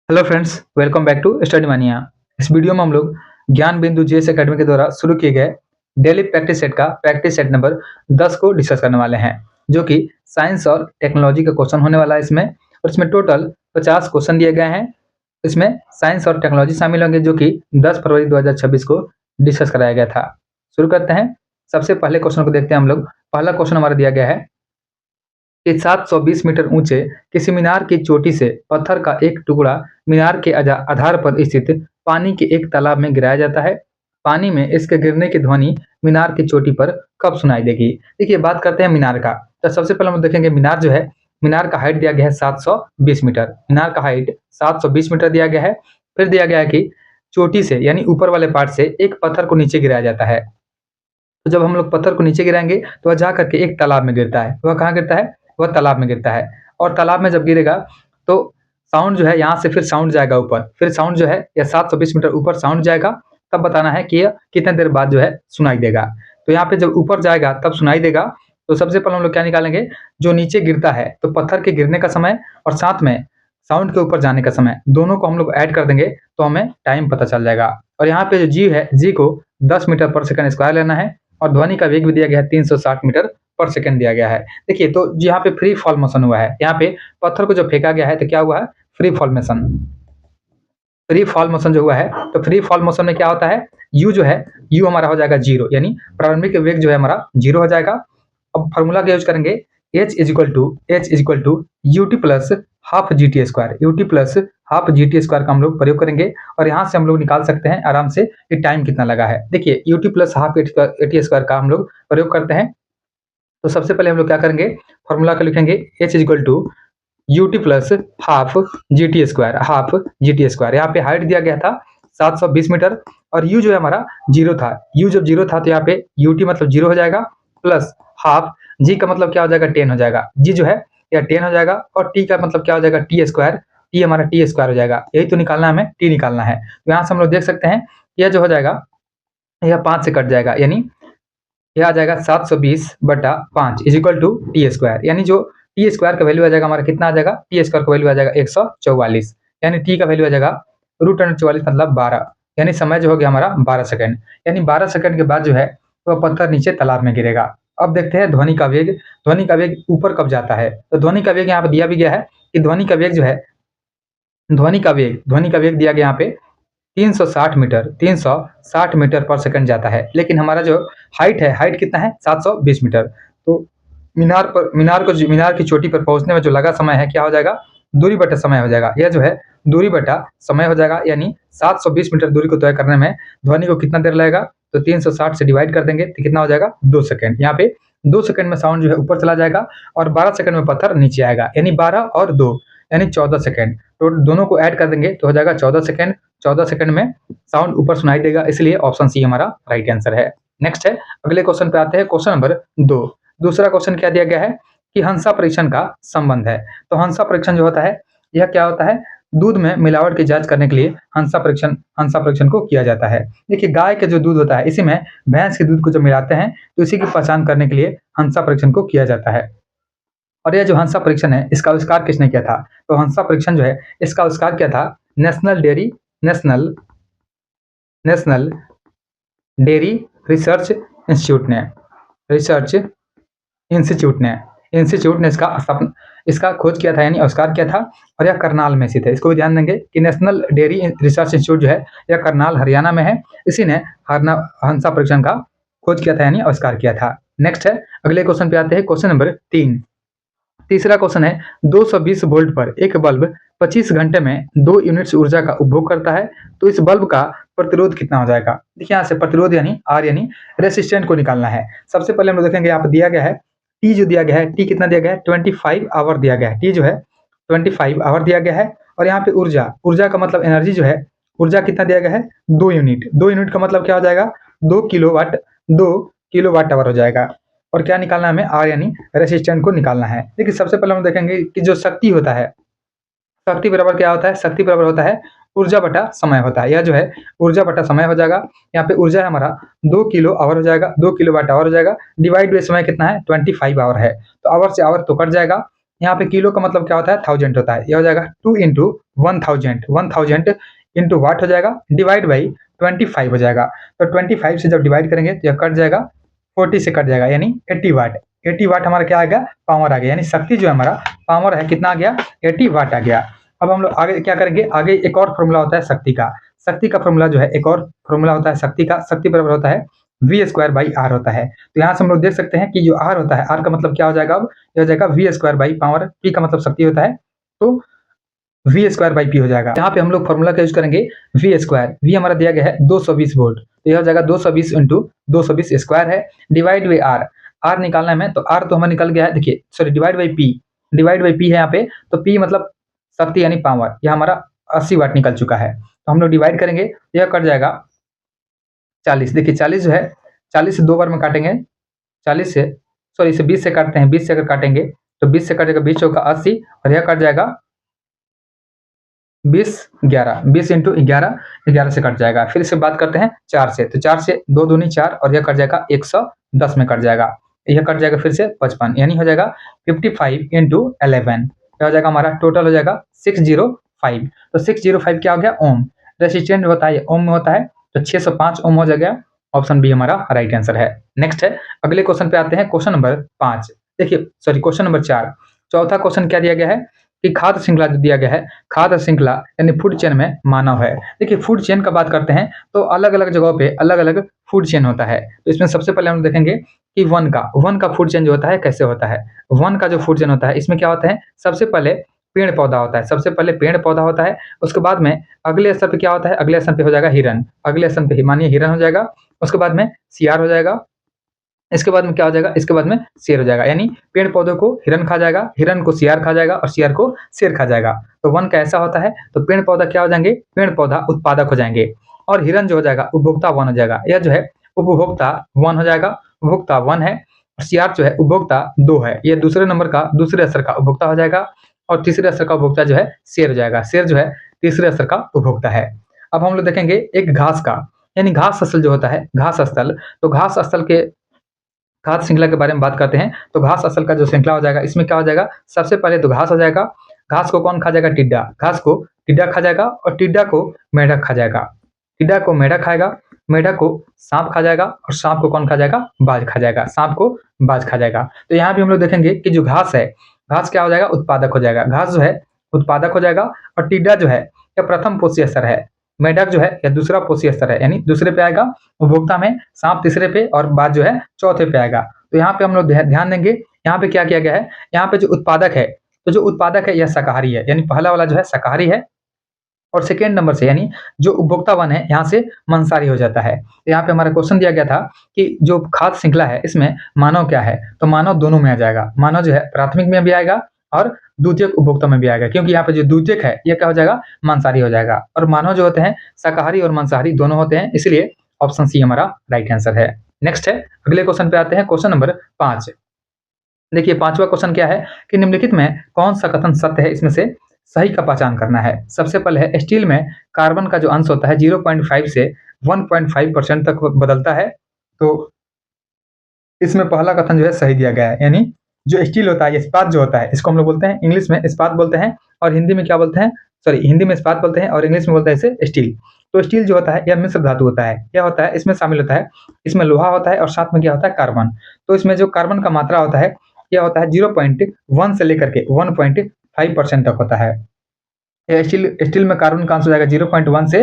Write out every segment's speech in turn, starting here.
Hello friends, welcome back to Study Mania. इस video में हम लोग ज्ञान बिंदु जीएस एकेडमी के द्वारा शुरू किए गए डेली प्रैक्टिस सेट का प्रैक्टिस सेट नंबर 10 को डिस्कस करने वाले हैं, जो कि साइंस और टेक्नोलॉजी का क्वेश्चन होने वाला है इसमें। और इसमें टोटल 50 क्वेश्चन दिए गए हैं। इसमें साइंस और टेक्नोलॉजी शामिल होंगे, जो कि 10 फरवरी 2026 को डिस्कस कराया गया था। शुरू करते हैं। सबसे पहले क्वेश्चन को देखते हैं हम लोग। पहला क्वेश्चन हमारा दिया गया है कि 720 मीटर ऊंचे किसी मीनार की चोटी से पत्थर का एक टुकड़ा मीनार के आधार पर स्थित पानी के एक तालाब में गिराया जाता है। पानी में इसके गिरने की ध्वनि मीनार की चोटी पर कब सुनाई देगी? देखिए, बात करते हैं मीनार का। तो सबसे पहले हम देखेंगे मीनार जो है, मीनार का हाइट दिया गया है 720 मीटर। मीनार का हाइट 720 मीटर दिया गया है। फिर दिया गया है कि चोटी से यानी ऊपर वाले पार्ट से एक पत्थर को नीचे गिराया जाता है। तो जब हम लोग पत्थर को नीचे गिराएंगे तो वह जा करके एक तालाब में गिरता है। वह कहाँ गिरता है? वह तालाब में गिरता है। और तालाब में जब गिरेगा तो साउंड जो है, यहाँ से फिर साउंड जाएगा ऊपर। फिर साउंड जो है या 720 मीटर ऊपर साउंड जाएगा। तब बताना है कि यह कितने देर बाद जो है सुनाई देगा। तो यहाँ पे जब ऊपर जाएगा तब सुनाई देगा। तो सबसे पहले हम लोग क्या निकालेंगे? जो नीचे गिरता है तो पत्थर के गिरने का समय और साथ में साउंड के ऊपर जाने का समय, दोनों को हम लोग ऐड कर देंगे तो हमें टाइम पता चल जाएगा। और यहाँ पे जो जी है, जी को 10 मीटर पर सेकंड स्क्वायर लेना है। और ध्वनि का वेग भी दिया गया है 360 मीटर पर सेकंड दिया गया है। देखिए, तो यहाँ पे फ्री फॉल मोशन हुआ है। यहाँ पे पत्थर को जब फेंका गया है तो क्या हुआ है? Free fall motion. Free fall motion जो हुआ है, तो फ्री फॉल मोशन में क्या होता है? यू जो है, यू हमारा हो जाएगा 0, यानी प्रारंभिक वेग जो है हमारा 0 हो जाएगा। अब फॉर्मूला का यूज करेंगे, h U T plus half G T square. U T plus half G T square का हम लोग प्रयोग करेंगे। और यहाँ से हम लोग निकाल सकते हैं आराम से कि टाइम कितना लगा है। देखिए, U T plus half A T square का हम लोग प्रयोग करते हैं। तो सबसे पहले हम लोग क्या करेंगे? फॉर्मूला का लिखेंगे h U T plus half G T square. Half G T square, यहाँ पे हाइट दिया गया था 720 मीटर और यू जो है हमारा 0 था। यू जब 0 था तो यहाँ पे यू टी मतलब 0 हो जाएगा, प्लस हाफ जी का मतलब क्या हो जाएगा? 10 हो जाएगा। जी जो है या 10 हो जाएगा। और टी का मतलब क्या हो जाएगा? T square. टी हमारा टी स्क्वायर हो जाएगा। यही तो निकालना है, हमें टी निकालना है। तो यहाँ से हम लोग देख सकते हैं यह जो हो जाएगा, यह 5 से कट जाएगा, यानी यह आ जाएगा 720/5 is equal to T square. यानी जो टी स्क्वायर का वैल्यू आ जाएगा हमारा, कितना आ जाएगा? टी स्क्वायर का वैल्यू आ जाएगा 144। यानी टी का वैल्यू आ जाएगा √44 मतलब 12। यानी समय जो हो गया हमारा 12 सेकंड। यानी 12 सेकंड के बाद जो है वह पत्थर नीचे तालाब में गिरेगा। अब देखते हैं ध्वनि का वेग। ध्वनि का वेग ऊपर कब जाता है? तो ध्वनि का वेग यहाँ पे दिया भी गया है कि ध्वनि का वेग जो है, ध्वनि का वेग दिया गया यहाँ पे 360 मीटर, 360 मीटर पर सेकंड जाता है। लेकिन हमारा जो हाइट है, हाइट कितना है? 720 मीटर। तो मीनार की चोटी पर पहुंचने में जो लगा समय है, क्या हो जाएगा? दूरी बटा समय हो जाएगा। यह जो है दूरी बटा समय हो जाएगा। यानी 720 मीटर दूरी को तय करने में ध्वनि को कितना देर लगेगा? तो 360 से डिवाइड कर देंगे तो कितना हो जाएगा? 2 सेकंड। यहाँ पे 2 सेकंड में साउंड जो है ऊपर चला जाएगा और 12 सेकंड में पत्थर नीचे आएगा। यानी 12 और 2 यानी 14 सेकंड। तो दोनों को ऐड कर देंगे तो हो जाएगा 14 सेकंड। 14 सेकंड में साउंड ऊपर सुनाई देगा, इसलिए ऑप्शन सी हमारा राइट आंसर है। नेक्स्ट है, अगले क्वेश्चन पे आते हैं। Question number 2। दूसरा क्वेश्चन क्या दिया गया है कि हंसा परीक्षण का संबंध है। तो हंसा परीक्षण जो होता है, यह क्या होता है? दूध में मिलावट की जांच करने के लिए हंसा परीक्षण को किया जाता है। देखिए, गाय के जो दूध होता है, इसी में भैंस के दूध को जब मिलाते हैं तो इसी की पहचान करने के लिए हंसा परीक्षण को किया जाता है। और यह जो हंसा परीक्षण है, इसका आविष्कार किसने किया था? तो हंसा परीक्षण जो है, इसका आविष्कार किया था national national dairy research institute ने। रिसर्च इंस्टीट्यूट ने इसका खोज किया था, यानी आविष्कार किया था। और यह करनाल में स्थित है। इसको भी ध्यान देंगे कि नेशनल डेयरी रिसर्च इंस्टीट्यूट जो है, यह करनाल हरियाणा में है। इसी ने हंसा परीक्षण का खोज किया था, यानी आविष्कार किया था। नेक्स्ट है, अगले क्वेश्चन पे आते हैं। Question number 3। तीसरा क्वेश्चन है, 220 वोल्ट पर एक बल्ब 25 घंटे में 2 यूनिट्स ऊर्जा का उपभोग करता है, तो इस बल्ब का प्रतिरोध कितना हो जाएगा? देखिए, यहाँ से प्रतिरोध यानी आर यानी रेसिस्टेंट को निकालना है। सबसे पहले हम लोग देखेंगे, यहाँ पर दिया गया है टी जो दिया गया है, टी कितना दिया गया है? 25 आवर दिया गया है। टी जो है 25 आवर दिया गया है। और यहाँ पे ऊर्जा का मतलब एनर्जी जो है, ऊर्जा कितना दिया गया है? 2 यूनिट। 2 यूनिट का मतलब क्या हो जाएगा? 2 किलोवाट आवर हो जाएगा। और क्या निकालना है हमें? आर यानी रेसिस्टेंट को निकालना है। देखिए, सबसे पहले हम देखेंगे कि जो शक्ति होता है, शक्ति बराबर क्या होता है? शक्ति बराबर होता है ऊर्जा बटा समय होता है। यह जो है ऊर्जा बटा समय हो जाएगा। यहाँ पे ऊर्जा है हमारा 2 किलो आवर हो जाएगा, 2 किलोवाट आवर हो जाएगा। डिवाइड बाय समय कितना है? 25 आवर है। तो आवर से आवर तो कट जाएगा। यहाँ पे किलो का मतलब क्या होता है, 1000 होता है। यह हो जाएगा 2 इंटू 1000, 1000 इंटू वाट हो जाएगा, डिवाइड बाई 25 हो जाएगा। तो 25 से जब डिवाइड करेंगे तो यह कट जाएगा, 40 से कट जाएगा, यानी 80 वाट। 80 वाट हमारा क्या आ गया, पावर आ गया, यानी शक्ति जो है हमारा पावर है कितना आ गया, 80 वाट आ गया। अब हम लोग आगे क्या करेंगे, आगे एक और फॉर्मूला होता है शक्ति का। शक्ति का फॉर्मूला जो है, एक और फॉर्मूला होता है शक्ति का, शक्ति बराबर होता है वी स्क्वायर बाई आर होता है। तो यहाँ से हम लोग देख सकते हैं कि जो आर होता है, आर का मतलब क्या हो जाएगा, अब यह हो जाएगा V square by power, P का मतलब शक्ति होता है, तो वी स्क्वायर बाई पी हो जाएगा। यहाँ पे हम लोग फॉर्मूला का यूज करेंगे वी स्क्वायर, वी हमारा दिया गया है 220 वोल्ट, तो यह हो जाएगा 220 इंटू 220 स्क्वायर है, डिवाइड बाई आर। आर निकालना है हमें, तो आर तो हमें निकल गया है, देखिए sorry, divide by P, divide by P है यहाँ पे, तो पी मतलब शक्ति यानी पावर, यह हमारा 80 वाट निकल चुका है। तो हम लोग डिवाइड करेंगे, यह कट जाएगा 40। देखिए 40 जो है, 40 से 2 बार में काटेंगे, 40 से सॉरी इसे 20 से काटते हैं, 20 से अगर काटेंगे तो 20 से कटेगा 20 चौका 80, और यह कट जाएगा 20 11, 20 इंटू 11, 11 से कट जाएगा। फिर इसे बात करते हैं 4 से, तो 4 से 2 दूनी 4, और यह कट जाएगा 110 में कट जाएगा, यह कट जाएगा फिर से 55, यानी हो जाएगा 55 इंटू 11, क्या हो जाएगा हमारा, टोटल हो जाएगा 605। तो 605 क्या हो गया, ओम। रेसिस्टेंट होता है ओम में होता है, तो 605 ओम हो जाएगा। ऑप्शन बी हमारा राइट आंसर है। नेक्स्ट है, अगले क्वेश्चन पे आते हैं, क्वेश्चन नंबर 5। देखिए सॉरी क्वेश्चन नंबर 4। चौथा क्वेश्चन क्या दिया गया है कि खाद्य श्रृंखला जो दिया गया है, खाद्य श्रृंखला यानी फूड चेन में मानव है। देखिए फूड चेन का बात करते हैं तो अलग अलग जगहों पे अलग अलग फूड चेन होता है। तो इसमें सबसे पहले हम देखेंगे कि वन का फूड चेन जो होता है कैसे होता है। वन का जो फूड चेन होता है, इसमें क्या होता है, सबसे पहले पेड़ पौधा होता है, सबसे पहले पेड़ पौधा होता है, उसके बाद में अगले स्तर पे क्या होता है, अगले स्तर पे हो जाएगा हिरन, अगले स्तर पे मानिए हिरन हो जाएगा, उसके बाद में सियार हो जाएगा, इसके बाद में क्या हो जाएगा, इसके बाद में शेर हो जाएगा, यानी पेड़ पौधों को हिरन खा जाएगा, हिरन को सियार खा जाएगा, और सियार को शेर खा जाएगा। तो वन का ऐसा होता है, तो पेड़ पौधा क्या हो जाएंगे, पेड़ पौधा उत्पादक हो जाएंगे, और हिरन जो हो जाएगा उपभोक्ता वन हो जाएगा। यह जो है उपभोक्ता वन हो जाएगा, उपभोक्ता वन है, और सियार जो है उपभोक्ता दो है, यह दूसरे नंबर का दूसरे स्तर का उपभोक्ता हो जाएगा, और तीसरे स्तर का उपभोक्ता जो है शेर हो जाएगा, शेर जो है तीसरे स्तर का उपभोक्ता है। अब हम लोग देखेंगे एक घास का, यानी घास स्थल जो होता है, घास स्थल, तो घास स्थल के खाद्य श्रृंखला के बारे में बात करते हैं, तो घास असल का जो श्रृंखला हो जाएगा, इसमें क्या हो जाएगा, सबसे पहले तो घास हो जाएगा, घास को कौन खा जाएगा, टिड्डा, घास को टिड्डा खा जाएगा, और टिड्डा को मेढक खा जाएगा, टिड्डा को मेढक खाएगा, मेढक को सांप खा जाएगा, और सांप को कौन खा जाएगा, बाज खा जाएगा, सांप को बाज खा जाएगा। तो यहाँ भी हम लोग देखेंगे कि जो घास है, घास क्या हो जाएगा, उत्पादक हो जाएगा, घास जो है उत्पादक हो जाएगा, और टिड्डा जो है यह प्रथम पोषीय स्तर है, मेढक जो है यह दूसरा पोषीय स्तर है, यानी दूसरे पे आएगा, उपभोक्ता में सांप तीसरे पे, और बाज जो है चौथे पे आएगा। तो यहाँ पे हम लोग ध्यान देंगे, यहाँ पे क्या किया गया है, यहाँ पे जो उत्पादक है, तो जो उत्पादक है यह शाकाहारी है, यानी पहला वाला जो है शाकाहारी है, और सेकेंड नंबर से यानी जो उपभोक्ता वन है यहाँ से मांसाहारी हो जाता है। तो यहाँ पे हमारा क्वेश्चन दिया गया था कि जो खाद्य श्रृंखला है इसमें मानव क्या है, तो मानव दोनों में आ जाएगा, मानव जो है प्राथमिक में भी आएगा और द्वितीयक उपभोक्ता में भी आएगा, क्योंकि यहाँ पे जो द्वितीयक है यह क्या हो जाएगा, मांसाहारी हो जाएगा, और मानव जो होते हैं शाकाहारी और मांसाहारी दोनों होते हैं, इसलिए ऑप्शन सी हमारा राइट आंसर है। नेक्स्ट है, अगले क्वेश्चन पे आते हैं, क्वेश्चन नंबर 5। देखिए पांचवा क्वेश्चन क्या है कि निम्नलिखित में कौन सा कथन सत्य है, इसमें से सही का पहचान करना है। सबसे पहले है, स्टील में कार्बन का जो अंश होता है 0.5 से 1.5% तक बदलता है, तो इसमें पहला कथन जो है सही दिया गया है, यानी जो स्टील होता है, इस्पात जो होता है, इसको हम लोग बोलते हैं इंग्लिश में इस्पात बोलते हैं, और हिंदी में क्या बोलते हैं, सॉरी हिंदी में इस्पात बोलते हैं और इंग्लिश में बोलते हैं इसे स्टील। तो स्टील जो होता है यह मिश्र धातु होता है, क्या होता है, इसमें शामिल होता है, इसमें लोहा होता है और साथ में क्या होता है, कार्बन। तो इसमें जो कार्बन का मात्रा होता है यह होता है 0.1 से लेकर के 1.5% तक होता है। स्टील में कार्बन का अंश हो जाएगा 0.1 से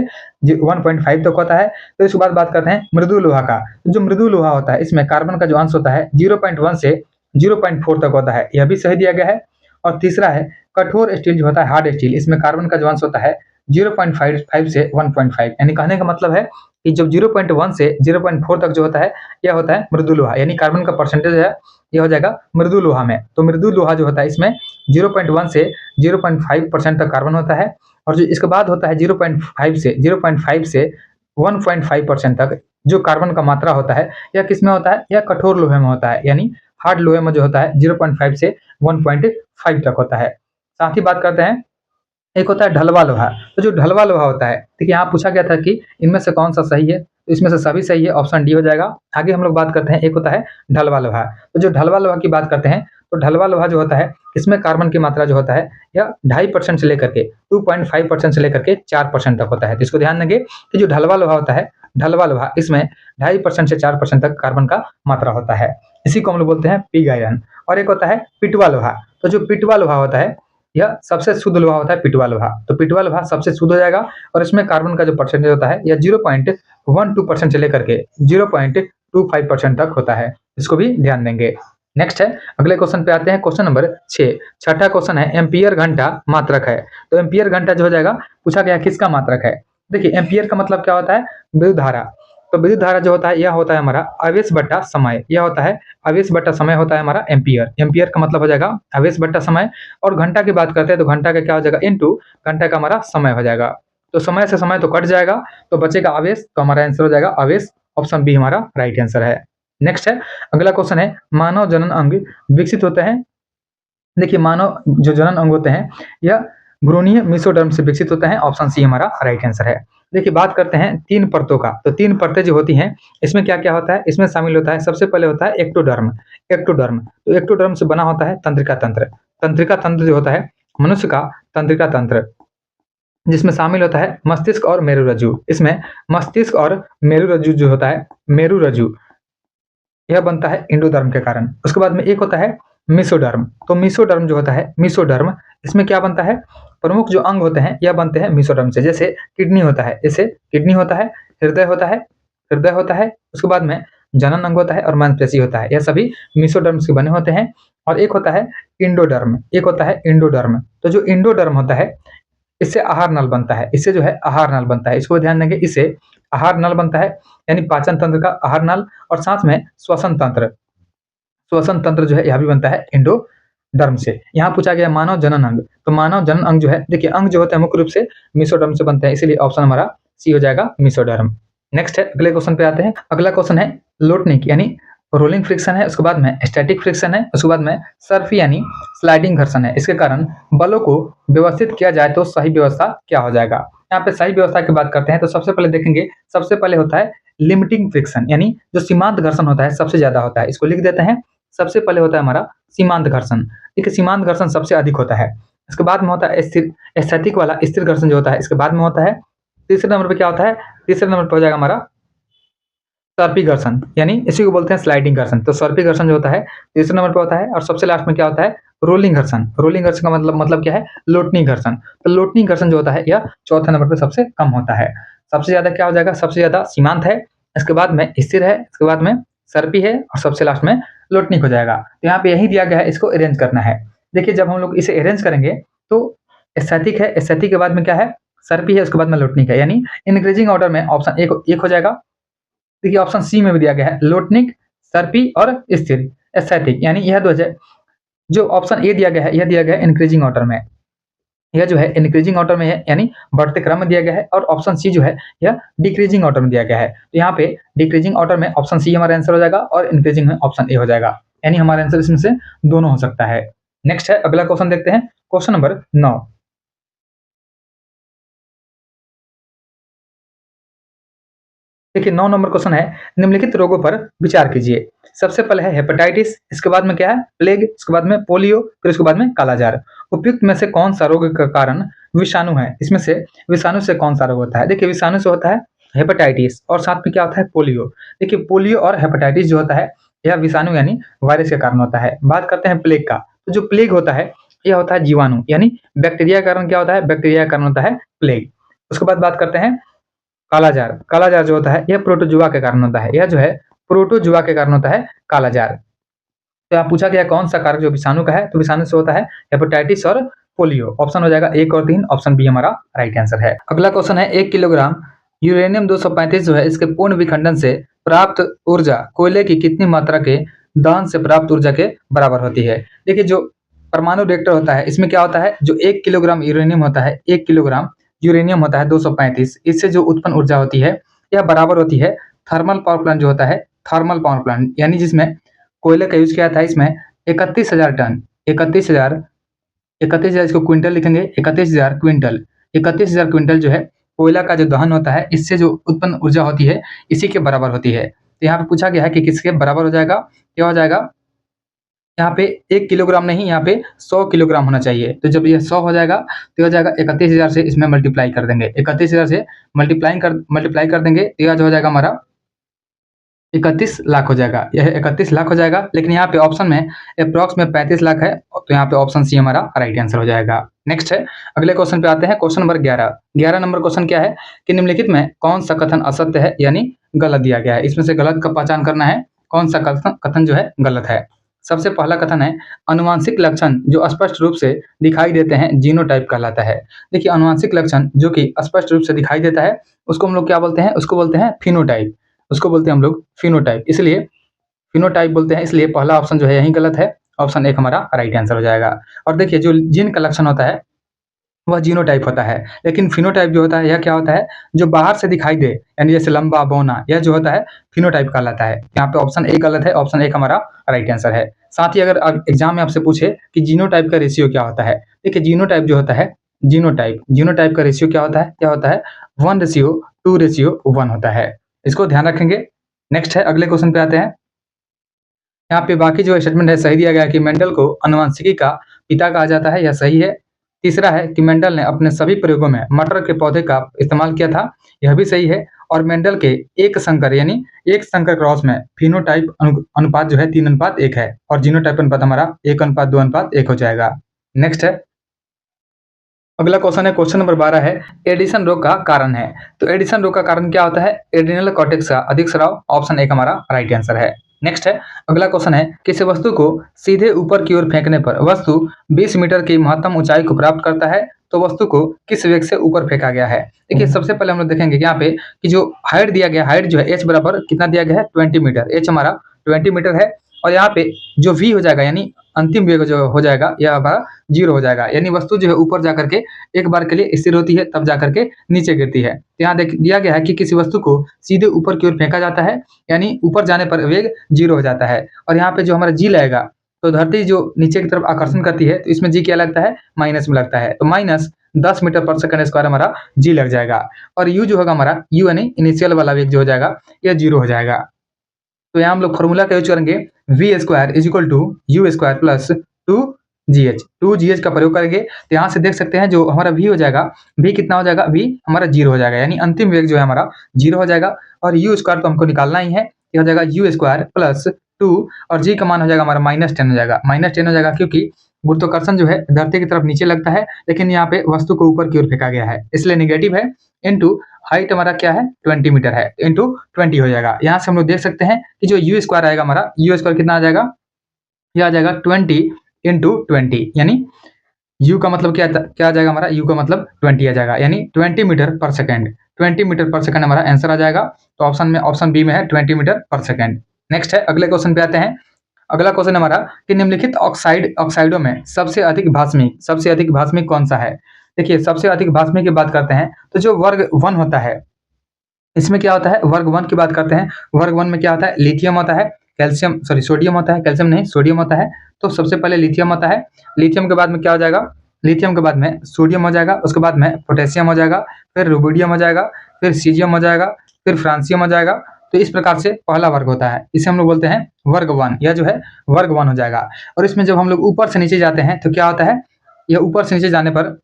1.5 तक होता है। तो इसके बाद बात करते हैं मृदु लोहा का। जो मृदु लोहा होता है इसमें कार्बन का जो अंश होता है 0.1 से 0.4 तक होता है, यह भी सही दिया गया है। और तीसरा है कठोर स्टील जो होता है, हार्ड स्टील, इसमें कार्बन का जो अंश होता है 0.5 से 1.5, यानी कहने का मतलब है कि जब 0.1 से 0.4 तक जो होता है यह होता है मृदु लोहा, यानी कार्बन का परसेंटेज है यह हो जाएगा मृदु लोहा में। तो मृदु लोहा जो होता है इसमें 0.1 से 0.5% तक कार्बन होता है, और जो इसके बाद होता है 0.5 से 1.5% तक जो कार्बन का मात्रा होता है यह किसमें होता है, यह कठोर लोहे में होता है, यानी हार्ड लोहे में जो होता है 0.5 से 1.5 तक होता है। साथ ही बात करते हैं, एक होता है ढलवा लोहा। तो जो ढलवा लोहा होता है, देखिए यहाँ पूछा गया था कि इनमें से कौन सा सही है, तो इसमें से सभी सही है, ऑप्शन डी हो जाएगा। आगे हम लोग बात करते हैं, एक होता है ढलवा लोहा। तो जो ढलवा लोहा की बात करते हैं, तो ढलवा लोहा जो होता है इसमें कार्बन की मात्रा जो होता है यह 2.5% से लेकर के 2.5% से लेकर के 4% तक होता है। तो इसको ध्यान देंगे कि जो ढलवा लोहा होता है, ढलवा लोहा इसमें 2.5% से 4% तक कार्बन का मात्रा होता है। इसी को हम लोग बोलते हैं पिग आयरन। और एक होता है पिटवा लोहा। तो जो पिटवा लोहा होता है यह सबसे शुद्ध लोहा होता है पिटवा लोहा। तो पिटवा लोहा सबसे शुद्ध हो जाएगा और इसमें कार्बन का जो परसेंटेज होता है यह 0.12% से लेकर के 0.25% तक होता है। इसको भी ध्यान देंगे। नेक्स्ट है, अगले क्वेश्चन पे आते हैं, क्वेश्चन नंबर 6। छठा क्वेश्चन है एम्पियर घंटा मात्रक है। तो एम्पियर घंटा जो हो जाएगा, पूछा गया किसका मात्रक है। देखिए एम्पियर का मतलब क्या होता है, विद्युत धारा। तो विद्युत धारा जो होता है यह होता है हमारा आवेश बट्टा समय। यह होता है आवेश बट्टा समय होता है हमारा एम्पियर। एम्पियर का मतलब हो जाएगा आवेश बट्टा समय। और घंटा की बात करते हैं तो घंटा का क्या हो जाएगा, इनटू घंटा का हमारा समय हो जाएगा। तो समय से समय तो कट जाएगा, तो बचेगा आवेश। तो हमारा आंसर हो जाएगा आवेश। ऑप्शन बी हमारा राइट आंसर है। नेक्स्ट है, अगला क्वेश्चन है, मानव जनन अंग विकसित होते हैं। देखिए मानव जो जनन अंग होते हैं यह भ्रूणीय मेसोडर्म से विकसित होता है। ऑप्शन सी हमारा राइट आंसर है। देखिए बात करते हैं 3 परतों का। तो 3 परतें जो होती हैं इसमें क्या क्या होता है, इसमें शामिल होता है सबसे पहले होता है एक्टोडर्म। एक्टोडर्म, तो एक्टोडर्म से बना होता है तंत्रिका तंत्र। तंत्रिका तंत्र जो होता है मनुष्य का तंत्रिका तंत्र, जिसमें शामिल होता है मस्तिष्क और मेरुरज्जु। इसमें मस्तिष्क और मेरुरज्जु जो होता है, मेरुरज्जु यह बनता है इंडोडर्म के कारण। उसके बाद में एक होता है मेसोडर्म। तो मेसोडर्म जो होता है, मेसोडर्म इसमें क्या बनता है, प्रमुख जो अंग होते हैं यह बनते हैं मेसोडर्म से। जैसे किडनी होता है, जैसे किडनी होता है, हृदय होता है, हृदय होता है, उसके बाद में जनन अंग होता है और मांसपेशी होता है। यह सभी मेसोडर्म से बने होते हैं। और एक होता है इंडोडर्म, एक होता है इंडोडर्म। तो जो इंडोडर्म होता है इससे आहार नल बनता है। इससे जो है आहार नल बनता है, इसको ध्यान देंगे। इससे आहार नल बनता है, यानी पाचन तंत्र का आहार नल। और साथ में श्वसन तंत्र, श्वसन तंत्र जो है यह भी बनता है इंडोडर्म से। यहाँ पूछा गया मानव जनन अंग। तो मानव जनन अंग जो है, देखिए अंग जो होता है मुख्य रूप से मेसोडर्म से बनते हैं, इसीलिए ऑप्शन हमारा सी हो जाएगा, मेसोडर्म। नेक्स्ट है, अगले क्वेश्चन पे आते हैं। अगला क्वेश्चन है लोटनिक यानी रोलिंग फ्रिक्शन है, उसके बाद में स्टैटिक फ्रिक्शन है, उसके बाद में सर्फ यानी स्लाइडिंग घर्षण है। इसके कारण बलों को व्यवस्थित किया जाए तो सही व्यवस्था क्या हो जाएगा। यहाँ पे सही व्यवस्था की बात करते हैं तो सबसे पहले देखेंगे, सबसे पहले होता है लिमिटिंग फ्रिक्शन, यानी जो सीमांत घर्षण होता है सबसे ज्यादा होता है। इसको लिख देते हैं। सबसे पहले होता है हमारा सीमांत घर्षण। देखिए सीमांत घर्षण सबसे अधिक होता है। इसके बाद में होता है स्थिर, स्थैतिक वाला स्थिर घर्षण जो होता है, इसके बाद में होता है तीसरे नंबर पे क्या होता है, तीसरे नंबर पे हो जाएगा हमारा सर्पी घर्षण, यानी इसी को बोलते हैं स्लाइडिंग घर्षण। तो सर्पी घर्षण जो होता है तीसरे नंबर पे होता है। और सबसे लास्ट में क्या होता है, रोलिंग घर्षण। रोलिंग घर्षण का मतलब क्या है, लोटनी घर्षण। तो लोटनी घर्षण जो होता है यह चौथे नंबर पे सबसे कम होता है। सबसे ज्यादा क्या हो जाएगा, सबसे ज्यादा सीमांत है, इसके बाद में स्थिर है, इसके बाद में सर्पी है और सबसे लास्ट में लोटनिक हो जाएगा। तो यहाँ पे यही दिया गया है, इसको अरेंज करना है। देखिए जब हम लोग इसे अरेंज करेंगे तो स्थैतिक है, स्थैतिक के बाद में क्या है, सर्पी है, उसके बाद में लोटनिक है, यानी इंक्रीजिंग ऑर्डर में ऑप्शन एक हो जाएगा। देखिए ऑप्शन सी में भी दिया गया है लोटनिक, सर्पी और स्थिर स्थैतिक, यानी यह दो जो ऑप्शन ए दिया गया है यह दिया गया है इंक्रीजिंग ऑर्डर में। यह जो है इंक्रीजिंग ऑर्डर में है, यानी बढ़ते क्रम में दिया गया है। और ऑप्शन सी जो है यह डिक्रीजिंग ऑर्डर में दिया गया है। तो यहाँ पे डिक्रीजिंग ऑर्डर में ऑप्शन सी हमारा आंसर हो जाएगा और इंक्रीजिंग में ऑप्शन ए हो जाएगा, यानी हमारा आंसर इसमें से दोनों हो सकता है। नेक्स्ट है, अगला क्वेश्चन देखते हैं, क्वेश्चन नंबर 9। देखिए 9 नंबर क्वेश्चन है, निम्नलिखित रोगों पर विचार कीजिए। सबसे पहले है हेपेटाइटिस, इसके बाद में क्या है प्लेग, इसके बाद में पोलियो, फिर उसके बाद में कालाजार। उपयुक्त में से कौन सा रोग का कारण विषाणु है, इसमें से विषाणु से कौन सा रोग होता है। देखिए विषाणु से होता है हेपेटाइटिस और साथ में क्या होता है पोलियो। देखिए पोलियो और हेपेटाइटिस जो होता है यह विषाणु यानी वायरस के कारण होता है। बात करते हैं प्लेग का, तो जो प्लेग होता है यह होता है जीवाणु यानी बैक्टीरिया के कारण क्या होता है, बैक्टीरिया के कारण होता है प्लेग। उसके बाद बात करते हैं कालाजार। कालाजार जो होता है यह प्रोटोजुआ के कारण होता है। यह जो है प्रोटोजुआ के कारण होता है कालाजार। तो यहाँ पूछा गया कौन सा कारक जो विषाणु का है, तो विषाणु से होता है हेपेटाइटिस और पोलियो। ऑप्शन हो जाएगा 1 और 3, ऑप्शन बी हमारा राइट आंसर है। अगला क्वेश्चन है 1 किलोग्राम यूरेनियम 235 जो है इसके पूर्ण विखंडन से प्राप्त ऊर्जा कोयले की कितनी मात्रा के दहन से प्राप्त ऊर्जा के बराबर होती है। देखिए जो परमाणु रिएक्टर होता है इसमें क्या होता है, जो 1 किलोग्राम यूरेनियम होता है, 1 किलोग्राम यूरेनियम होता है 235, इससे जो उत्पन्न ऊर्जा होती है यह बराबर होती है थर्मल पावर प्लांट जो होता है, थर्मल पावर प्लांट यानी जिसमें कोयले का यूज किया था, इसमें 31,000 टन, 31,000 इसको क्विंटल लिखेंगे, 31,000 क्विंटल, 31,000 क्विंटल जो है कोयला का जो दहन होता है इससे जो उत्पन्न ऊर्जा होती है इसी के बराबर होती है। तो यहाँ पे पूछा गया है कि किसके बराबर हो जाएगा, क्या हो जाएगा यहाँ पे 1 किलोग्राम नहीं, यहाँ पे 100 किलोग्राम होना चाहिए। तो जब ये 100 हो जाएगा तो ये हो जाएगा 31,000 से इसमें मल्टीप्लाई कर देंगे। 31,000 से मल्टीप्लाई कर देंगे तो यह जो हो जाएगा हमारा 31 लाख हो जाएगा। यह 31 लाख हो जाएगा, लेकिन यहाँ पे ऑप्शन में एप्रॉक्स में 35 लाख है, तो यहाँ पे ऑप्शन सी हमारा राइट आंसर हो जाएगा। नेक्स्ट है, अगले क्वेश्चन पे आते हैं। Question number 11। 11 नंबर क्वेश्चन क्या है कि निम्नलिखित में कौन सा कथन असत्य है यानी गलत दिया गया है। इसमें से गलत का पहचान करना है, कौन सा कथन जो है गलत है। सबसे पहला कथन है, अनुवांशिक लक्षण जो स्पष्ट रूप से दिखाई देते हैं जीनोटाइप कहलाता है। देखिए, अनुवांशिक लक्षण जो कि स्पष्ट रूप से दिखाई देता है उसको हम लोग क्या बोलते हैं, उसको बोलते हैं फिनोटाइप। उसको बोलते हैं हम लोग फिनोटाइप, इसलिए फिनोटाइप बोलते हैं, इसलिए पहला ऑप्शन जो है यही गलत है। ऑप्शन 1 हमारा राइट आंसर हो जाएगा। और देखिए, जो जीन का लक्षण होता है वह जीनोटाइप होता है, लेकिन फिनोटाइप जो होता है यह क्या होता है, जो बाहर से दिखाई दे, यानी जैसे लंबा बौना, यह जो होता है फिनोटाइप कहलाता है। यहाँ पे ऑप्शन 1 गलत है, ऑप्शन 1 हमारा राइट आंसर है। साथ ही अगर एग्जाम में आपसे पूछे कि जीनोटाइप का रेशियो क्या होता है, देखिए जीनोटाइप जो होता है, जीनोटाइप का रेशियो क्या होता है, 1:2:1 होता है। इसको ध्यान रखेंगे। नेक्स्ट है, अगले क्वेश्चन पे आते हैं। यहाँ पे बाकी जो स्टेटमेंट है सही दिया गया है कि मेंडल को आनुवंशिकी का पिता कहा जाता है, यह सही है। तीसरा है कि मेंडल ने अपने सभी प्रयोगों में मटर के पौधे का इस्तेमाल किया था, यह भी सही है। और मेंडल के एक संकर यानी एक संकर क्रॉस में फिनोटाइप अनुपात जो है 3:1 है, और जीनोटाइप अनुपात हमारा 1:2:1 हो जाएगा। नेक्स्ट है, अगला क्वेश्चन है, क्वेश्चन नंबर 12 है, एडिशन रोग का कारण है। तो एडिशन रोग का कारण क्या होता है, एड्रिनल कॉर्टेक्स का अधिक स्राव। ऑप्शन 1 हमारा राइट आंसर है। नेक्स्ट है, अगला क्वेश्चन है, किसी वस्तु को सीधे ऊपर की ओर फेंकने पर वस्तु 20 मीटर की महत्तम ऊंचाई को प्राप्त करता है, तो वस्तु को किस वेग से ऊपर फेंका गया है। देखिए, सबसे पहले हम लोग देखेंगे यहाँ पे कि जो हाइट दिया गया, हाइट जो है h बराबर कितना दिया गया है, 20 मीटर। h हमारा 20 मीटर है, और यहाँ पे जो v हो जाएगा यानी अंतिम वेग जो हो जाएगा यह हमारा 0 हो जाएगा, यानी वस्तु जो है ऊपर जाकर के एक बार के लिए स्थिर होती है, तब जाकर के नीचे गिरती है। तो यहाँ देख दिया गया है कि किसी वस्तु को सीधे ऊपर की ओर फेंका जाता है, यानी ऊपर जाने पर वेग 0 हो जाता है। और यहाँ पे जो हमारा जी लगेगा, तो धरती जो नीचे की तरफ आकर्षण करती है, तो इसमें जी क्या लगता है, माइनस में लगता है। तो माइनस 10 मीटर पर सेकंड स्क्वायर हमारा जी लग जाएगा। और यू जो होगा हमारा, यू यानी इनिशियल वाला वेग जो हो जाएगा, यह 0 हो जाएगा। तो यहाँ हम लोग फॉर्मूला का यूज करेंगे, V square is equal to U square plus 2GH का प्रयोग करेंगे। तो यहाँ से देख सकते हैं जो हमारा v हो जाएगा, v कितना हो जाएगा, v हमारा 0 हो जाएगा, यानी अंतिम वेग जो है हमारा 0 हो जाएगा। और u स्क्वायर तो हमको निकालना ही है, ये हो जाएगा यू स्क्वायर प्लस 2, और g का मान हो जाएगा हमारा -10 हो जाएगा। -10 हो जाएगा क्योंकि गुरुत्वाकर्षण जो है धरती की तरफ नीचे लगता है, लेकिन यहाँ पे वस्तु को ऊपर की ओर फेंका गया है, इसलिए निगेटिव है। इंटू हाइट हमारा क्या है, 20 मीटर है, इंटू 20 हो जाएगा। यहाँ से हम लोग देख सकते हैं कि जो यू स्क्वायर आएगा हमारा, यू स्क्वायर कितना आ जाएगा, यह आ जाएगा 20 इंटू 20, यानी u का मतलब क्या आ जाएगा हमारा, u का मतलब 20 आ जाएगा, यानी 20 मीटर पर सेकंड। 20 मीटर पर सेकंड हमारा आंसर आ जाएगा। तो ऑप्शन बी में है 20 मीटर पर सेकंड। नेक्स्ट है, अगले क्वेश्चन पे आते हैं। अगला क्वेश्चन हमारा कि निम्नलिखित ऑक्साइडों में सबसे अधिक भास्मिक कौन सा है। देखिए, सबसे अधिक भास्मिक की बात करते हैं तो जो वर्ग 1 होता है, इसमें क्या होता है, वर्ग 1 की बात करते हैं। वर्ग 1 में क्या होता है, लिथियम होता है, सोडियम होता है, कैल्शियम नहीं सोडियम होता है। तो सबसे पहले लिथियम होता है, लिथियम के बाद में क्या हो जाएगा, लिथियम के बाद में सोडियम हो जाएगा, उसके बाद में पोटेशियम हो जाएगा, फिर रुबिडियम हो जाएगा, फिर सीजियम हो जाएगा, फिर फ्रांसियम हो जाएगा। तो इस प्रकार से पहला वर्ग होता है, इसे हम लोग बोलते हैं वर्ग 1, यह जो है वर्ग 1 हो जाएगा। और इसमें जब हम लोग ऊपर से नीचे जाते हैं तो क्या होता है, यह ऊपर से नीचे जाने पर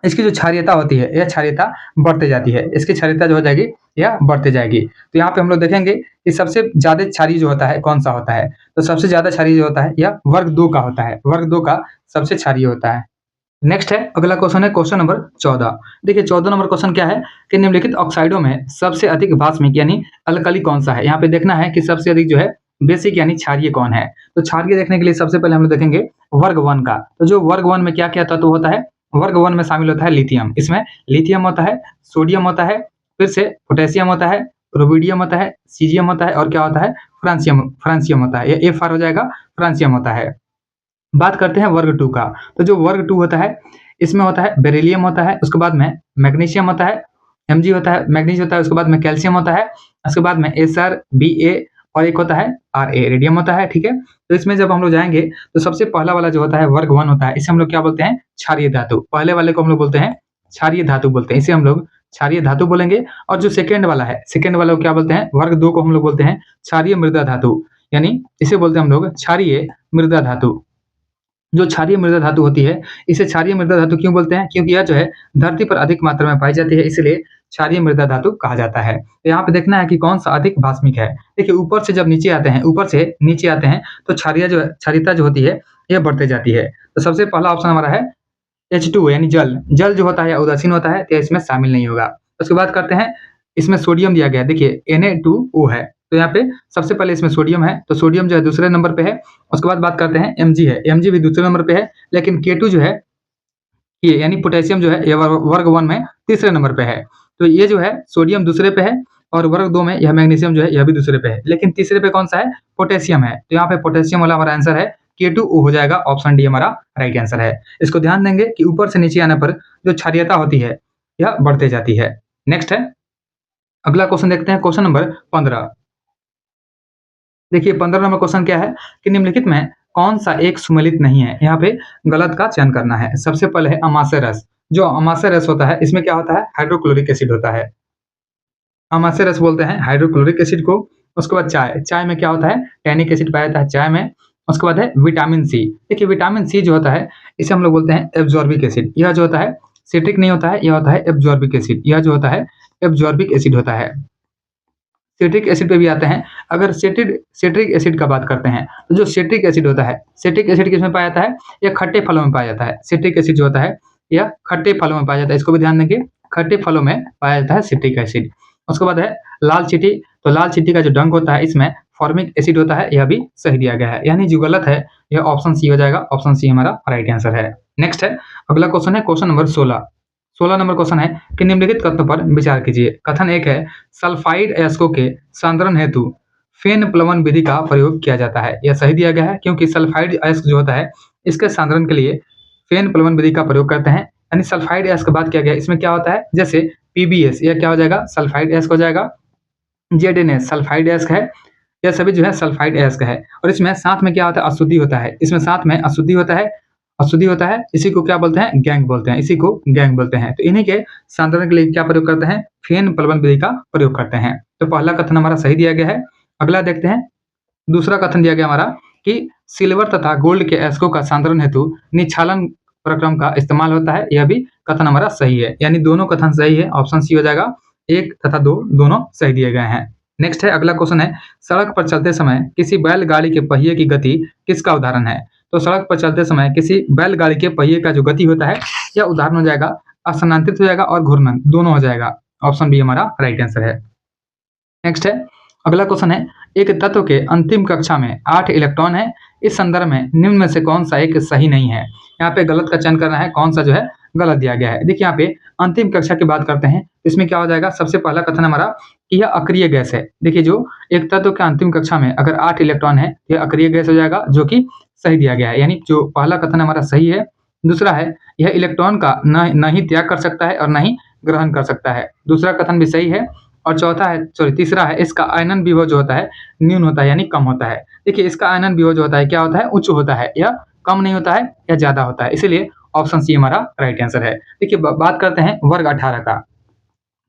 इसकी जो क्षारीयता होती है, यह क्षारीयता बढ़ते जाती है, इसकी क्षारीयता जो हो जाएगी यह बढ़ते जाएगी। तो यहाँ पे हम लोग देखेंगे कि सबसे ज्यादा क्षारीय जो होता है कौन सा होता है, तो सबसे ज्यादा क्षारीय जो होता है यह वर्ग 2 का होता है, वर्ग 2 का सबसे क्षारीय होता है। नेक्स्ट है, अगला क्वेश्चन है क्वेश्चन नंबर 14। देखिए 14 नंबर क्वेश्चन क्या है कि निम्नलिखित ऑक्साइडों में सबसे अधिक भास्मिक यानी अल्कली कौन सा है। यहाँ पे देखना है कि सबसे अधिक जो है बेसिक यानी क्षारीय कौन है। तो क्षारीय देखने के लिए सबसे पहले हम लोग देखेंगे वर्ग 1 का। तो जो वर्ग 1 में क्या क्या तत्व होता है, वर्ग 1 में शामिल होता है लिथियम, इसमें लिथियम होता है, सोडियम होता है, फिर से पोटेशियम होता है, रुबिडियम होता है, सीजियम होता है, और क्या होता है, फ्रांसियम होता है, ये एफ आर हो जाएगा, फ्रांसियम होता है। बात करते हैं वर्ग 2 का। तो जो वर्ग 2 होता है, इसमें होता है बेरिलियम होता है, उसके बाद में मैग्नीशियम होता है, Mg होता है, मैग्नीज होता है, उसके बाद में कैल्शियम होता है, उसके बाद में Sr Ba, और एक होता है Ra, रेडियम होता है। ठीक है, तो इसमें जब हम लोग जाएंगे तो सबसे पहला वाला जो होता है वर्ग 1 होता है, इसे हम लोग क्या बोलते हैं, क्षारीय धातु। पहले वाले को हम लोग बोलते हैं क्षारीय धातु बोलते हैं, इसे हम लोग क्षारीय धातु बोलेंगे। और जो सेकेंड वाला है, सेकेंड वाले को क्या बोलते हैं, वर्ग 2 को हम लोग बोलते हैं क्षारीय मृदा धातु, यानी इसे बोलते हैं हम लोग क्षारीय मृदा धातु। जो क्षारीय मृदा धातु होती है, इसे क्षारीय मृदा धातु क्यों बोलते हैं? क्योंकि यह जो है धरती पर अधिक मात्रा में पाई जाती है, इसलिए क्षारीय मृदा धातु कहा जाता है। तो यहाँ पे देखना है कि कौन-सा अधिक भास्मिक है। देखिए ऊपर से जब नीचे आते हैं, ऊपर से नीचे आते हैं तो क्षारीयता जो होती है, यह बढ़ती जाती है। तो सबसे पहला ऑप्शन हमारा है H2 यानी जल। जल जो होता है उदासीन होता है, तो इसमें शामिल नहीं होगा। उसके बाद करते हैं, इसमें सोडियम दिया गया है। देखिए Na2O है, तो यहाँ पे सबसे पहले इसमें सोडियम है, तो सोडियम जो है दूसरे नंबर पे है। उसके बाद बात करते हैं Mg है, Mg भी दूसरे नंबर पे है, लेकिन K2 जो है ये यानी पोटेशियम जो है ये वर्ग 1 में तीसरे नंबर पे है। तो ये जो है सोडियम दूसरे पे है और वर्ग 2 में यह मैग्नीशियम जो है यह भी दूसरे पे है, लेकिन तीसरे पे कौन सा है? पोटेशियम है। तो यहाँ पे पोटेशियम वाला हमारा आंसर है K2O हो जाएगा, ऑप्शन डी हमारा राइट आंसर है। इसको ध्यान देंगे कि ऊपर से नीचे आने पर जो क्षारीयता होती है यह बढ़ते जाती है। नेक्स्ट है, अगला क्वेश्चन देखते हैं, क्वेश्चन नंबर 15। देखिए 15 नंबर क्वेश्चन क्या है कि निम्नलिखित में कौन सा एक सुमेलित नहीं है? यहाँ पे गलत का चयन करना है। सबसे पहले है अमाशय रस। जो अमाशय रस होता है इसमें क्या होता है? हाइड्रोक्लोरिक एसिड होता है। अमाशय रस बोलते हैं हाइड्रोक्लोरिक एसिड को। उसके बाद चाय, चाय में क्या होता है? टैनिक एसिड पाया जाता है चाय में। उसके बाद है विटामिन सी। देखिए विटामिन सी जो होता है इसे हम लोग बोलते हैं एब्जॉर्बिक एसिड। यह जो होता है सिट्रिक नहीं होता है, यह होता है एब्जॉर्बिक एसिड। यह जो होता है एब्जॉर्बिक एसिड होता है। सिट्रिक एसिड पे भी आते हैं। अगर सिट्रिक एसिड का बात करते हैं तो जो सिट्रिक एसिड होता है, सिट्रिक एसिड किसमें पाया जाता है? यह खट्टे फलों में पाया जाता है। सिट्रिक एसिड जो होता है यह खट्टे फलों में पाया जाता है, इसको भी ध्यान देंगे, खट्टे फलों में पाया जाता है सिट्रिक एसिड। उसके बाद है लाल चींटी। तो लाल चींटी का जो डंक होता है इसमें फॉर्मिक एसिड होता है, यह भी सही दिया गया है, यानी जो गलत है यह ऑप्शन सी हो जाएगा। ऑप्शन सी हमारा राइट आंसर है। नेक्स्ट है, अगला क्वेश्चन है क्वेश्चन नंबर 16। 16 नंबर क्वेश्चन है कि निम्नलिखित कथनों पर विचार कीजिए। कथन एक है सल्फाइड अयस्कों के सांद्रण हेतु फेन प्लवन विधि का प्रयोग किया जाता है। यह सही दिया गया है, क्योंकि सल्फाइड अयस्क जो होता है इसके सांद्रण के लिए फेन प्लवन विधि का प्रयोग करते हैं। यानी सल्फाइड अयस्क की बात किया गया, इसमें क्या होता है? जैसे पीबीएस, यह क्या हो जाएगा? सल्फाइड अयस्क हो जाएगा। जेडएनएस सल्फाइड अयस्क है। यह सभी जो है सल्फाइड अयस्क है। और इसमें साथ में क्या होता है? अशुद्धि होता है। इसमें साथ में अशुद्धि होता है, अशुद्धि होता है। इसी को क्या बोलते हैं? गैंग बोलते हैं। इसी को गैंग बोलते हैं। तो इन्हीं के सांद्रण के लिए क्या प्रयोग करते हैं? फेन प्लवन विधि का प्रयोग करते हैं। तो पहला कथन हमारा सही दिया गया है। अगला देखते हैं, दूसरा कथन दिया गया हमारा कि सिल्वर तथा गोल्ड के अयस्कों का सांद्रण हेतु निक्षालन प्रक्रम का इस्तेमाल होता है। यह भी कथन हमारा सही है, यानी दोनों कथन सही है। ऑप्शन सी हो जाएगा। 1 तथा 2 दोनों सही दिए गए हैं। नेक्स्ट है, अगला क्वेश्चन है सड़क पर चलते समय किसी बैलगाड़ी के पहिए की गति किसका उदाहरण है? तो सड़क पर चलते समय किसी बैलगाड़ी के पहिए का जो गति होता है यह उदाहरण हो जाएगा स्थानांतरित हो जाएगा और घूर्णन दोनों हो जाएगा। ऑप्शन बी हमारा राइट आंसर है। नेक्स्ट है, अगला क्वेश्चन है एक तत्व के अंतिम कक्षा में 8 इलेक्ट्रॉन है। इस संदर्भ में निम्न में से कौन सा एक सही नहीं है? यहाँ पे गलत का चयन करना है, कौन सा जो है गलत दिया गया है। देखिए यहाँ पे अंतिम कक्षा की बात करते हैं, इसमें क्या हो जाएगा? सबसे पहला कथन हमारा कि यह अक्रिय गैस है। देखिए जो एक तत्व के अंतिम कक्षा में अगर 8 इलेक्ट्रॉन है यह अक्रिय गैस हो जाएगा, जो कि सही दिया गया है, यानी जो पहला कथन हमारा सही है। दूसरा है यह इलेक्ट्रॉन का न ही त्याग कर सकता है और न ही ग्रहण कर सकता है, दूसरा कथन भी सही है। और चौथा है, सॉरी तीसरा है, इसका आयनन विभव जो होता है न्यून होता है, यानी कम होता है। देखिए इसका आयनन विभव जो होता है क्या होता है? उच्च होता है, यह कम नहीं होता है, यह ज्यादा होता है, इसीलिए ऑप्शन सी हमारा राइट आंसर है। देखिए बात करते हैं वर्ग 18 का।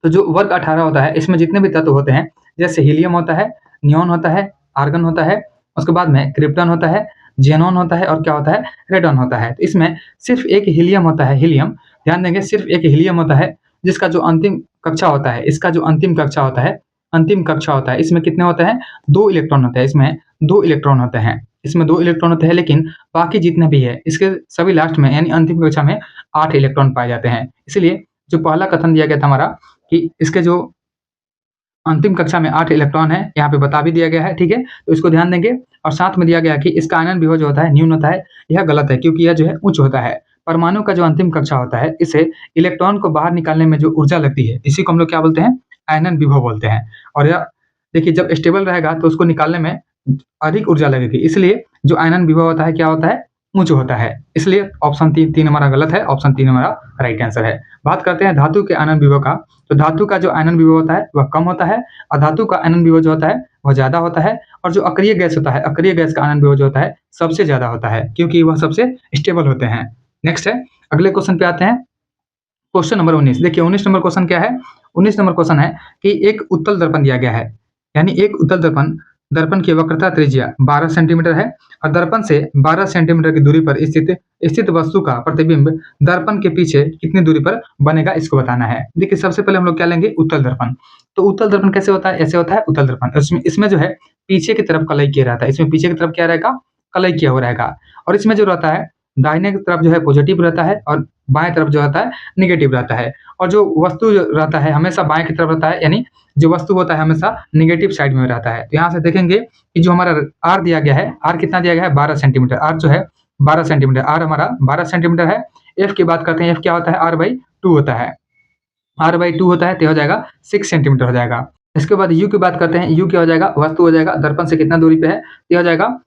तो जो वर्ग 18 होता है इसमें जितने भी तत्व होते हैं, जैसे हीलियम होता है, नियॉन होता है, आर्गन होता है, उसके बाद में क्रिप्टन होता है, जेनॉन होता है और क्या होता है? रेडॉन होता है। तो इसमें सिर्फ एक हीलियम होता है, हीलियम ध्यान देंगे, सिर्फ एक हीलियम होता है जिसका जो अंतिम कक्षा होता है, इसका जो अंतिम कक्षा होता है, अंतिम कक्षा होता है, इसमें कितने होते हैं? 2 इलेक्ट्रॉन होते हैं। इसमें 2 इलेक्ट्रॉन होते हैं, इसमें 2 इलेक्ट्रॉन होते हैं, लेकिन बाकी जितने भी है इसके सभी लास्ट में यानी अंतिम कक्षा में 8 इलेक्ट्रॉन पाए जाते हैं। इसलिए जो पहला कथन दिया गया था हमारा कि इसके जो अंतिम कक्षा में 8 इलेक्ट्रॉन है, यहाँ पे बता भी दिया गया है, ठीक है? तो इसको ध्यान देंगे। और साथ में दिया गया कि इसका आयनन विभव जो होता है न्यून होता है, यह गलत है, क्योंकि यह जो है उच्च होता है। परमाणु का जो अंतिम कक्षा होता है, इसे इलेक्ट्रॉन को बाहर निकालने में जो ऊर्जा लगती है, इसी को हम लोग क्या बोलते हैं? आयनन विभव बोलते हैं। और यह देखिए जब स्टेबल रहेगा तो उसको निकालने में अधिक ऊर्जा लगेगी, इसलिए जो आयनन विभव होता है क्या होता है? उच्च होता है। इसलिए ऑप्शन 3 हमारा गलत है, ऑप्शन 3 हमारा राइट आंसर है। बात करते हैं धातु के आयनन विभव का। तो धातु का जो आयनन विभव होता है वह कम होता है, अधातु का आयनन विभव जो होता है वह ज्यादा होता है। और जो अक्रिय गैस होता है, अक्रिय गैस का आयनन विभव जो होता है सबसे ज्यादा होता है, क्योंकि वह सबसे स्टेबल होते हैं। नेक्स्ट है, अगले क्वेश्चन पे आते हैं, क्वेश्चन नंबर 19। देखिए 19 नंबर क्वेश्चन क्या है? 19 नंबर क्वेश्चन है कि एक उत्तल दर्पण दिया गया है, यानी एक उत्तल दर्पण दर्पण की वक्रता त्रिज्या 12 सेंटीमीटर है और दर्पण से 12 सेंटीमीटर की दूरी पर स्थित वस्तु का प्रतिबिंब दर्पण के पीछे कितनी दूरी पर बनेगा, इसको बताना है। देखिए सबसे पहले हम लोग क्या लेंगे, उत्तल दर्पण। तो उत्तल दर्पण कैसे होता है, ऐसे होता है उत्तल दर्पण। इसमें जो है पीछे की तरफ कलई किया रहता है, इसमें पीछे की तरफ क्या रहेगा, कलई किया हुआ रहेगा। और इसमें जो रहता है दाहिने की तरफ जो है पॉजिटिव रहता है और बाएं तरफ जो रहता है निगेटिव रहता है। और जो वस्तु जो रहता है हमेशा बाएं की तरफ रहता है, यानी जो वस्तु होता है हमेशा निगेटिव साइड में रहता है। तो यहाँ से देखेंगे कि जो हमारा आर दिया गया है, आर कितना दिया गया है, 12 सेंटीमीटर। आर जो है 12 सेंटीमीटर, आर हमारा 12 सेंटीमीटर है। एफ की बात करते हैं, एफ क्या होता है, r/2 होता है। r/2 होता है तो हो जाएगा 6 सेंटीमीटर हो जाएगा। इसके बाद यू की बात करते हैं, यू क्या हो जाएगा, वस्तु हो जाएगा दर्पण से कितना दूरी पे है, ये हो जाएगा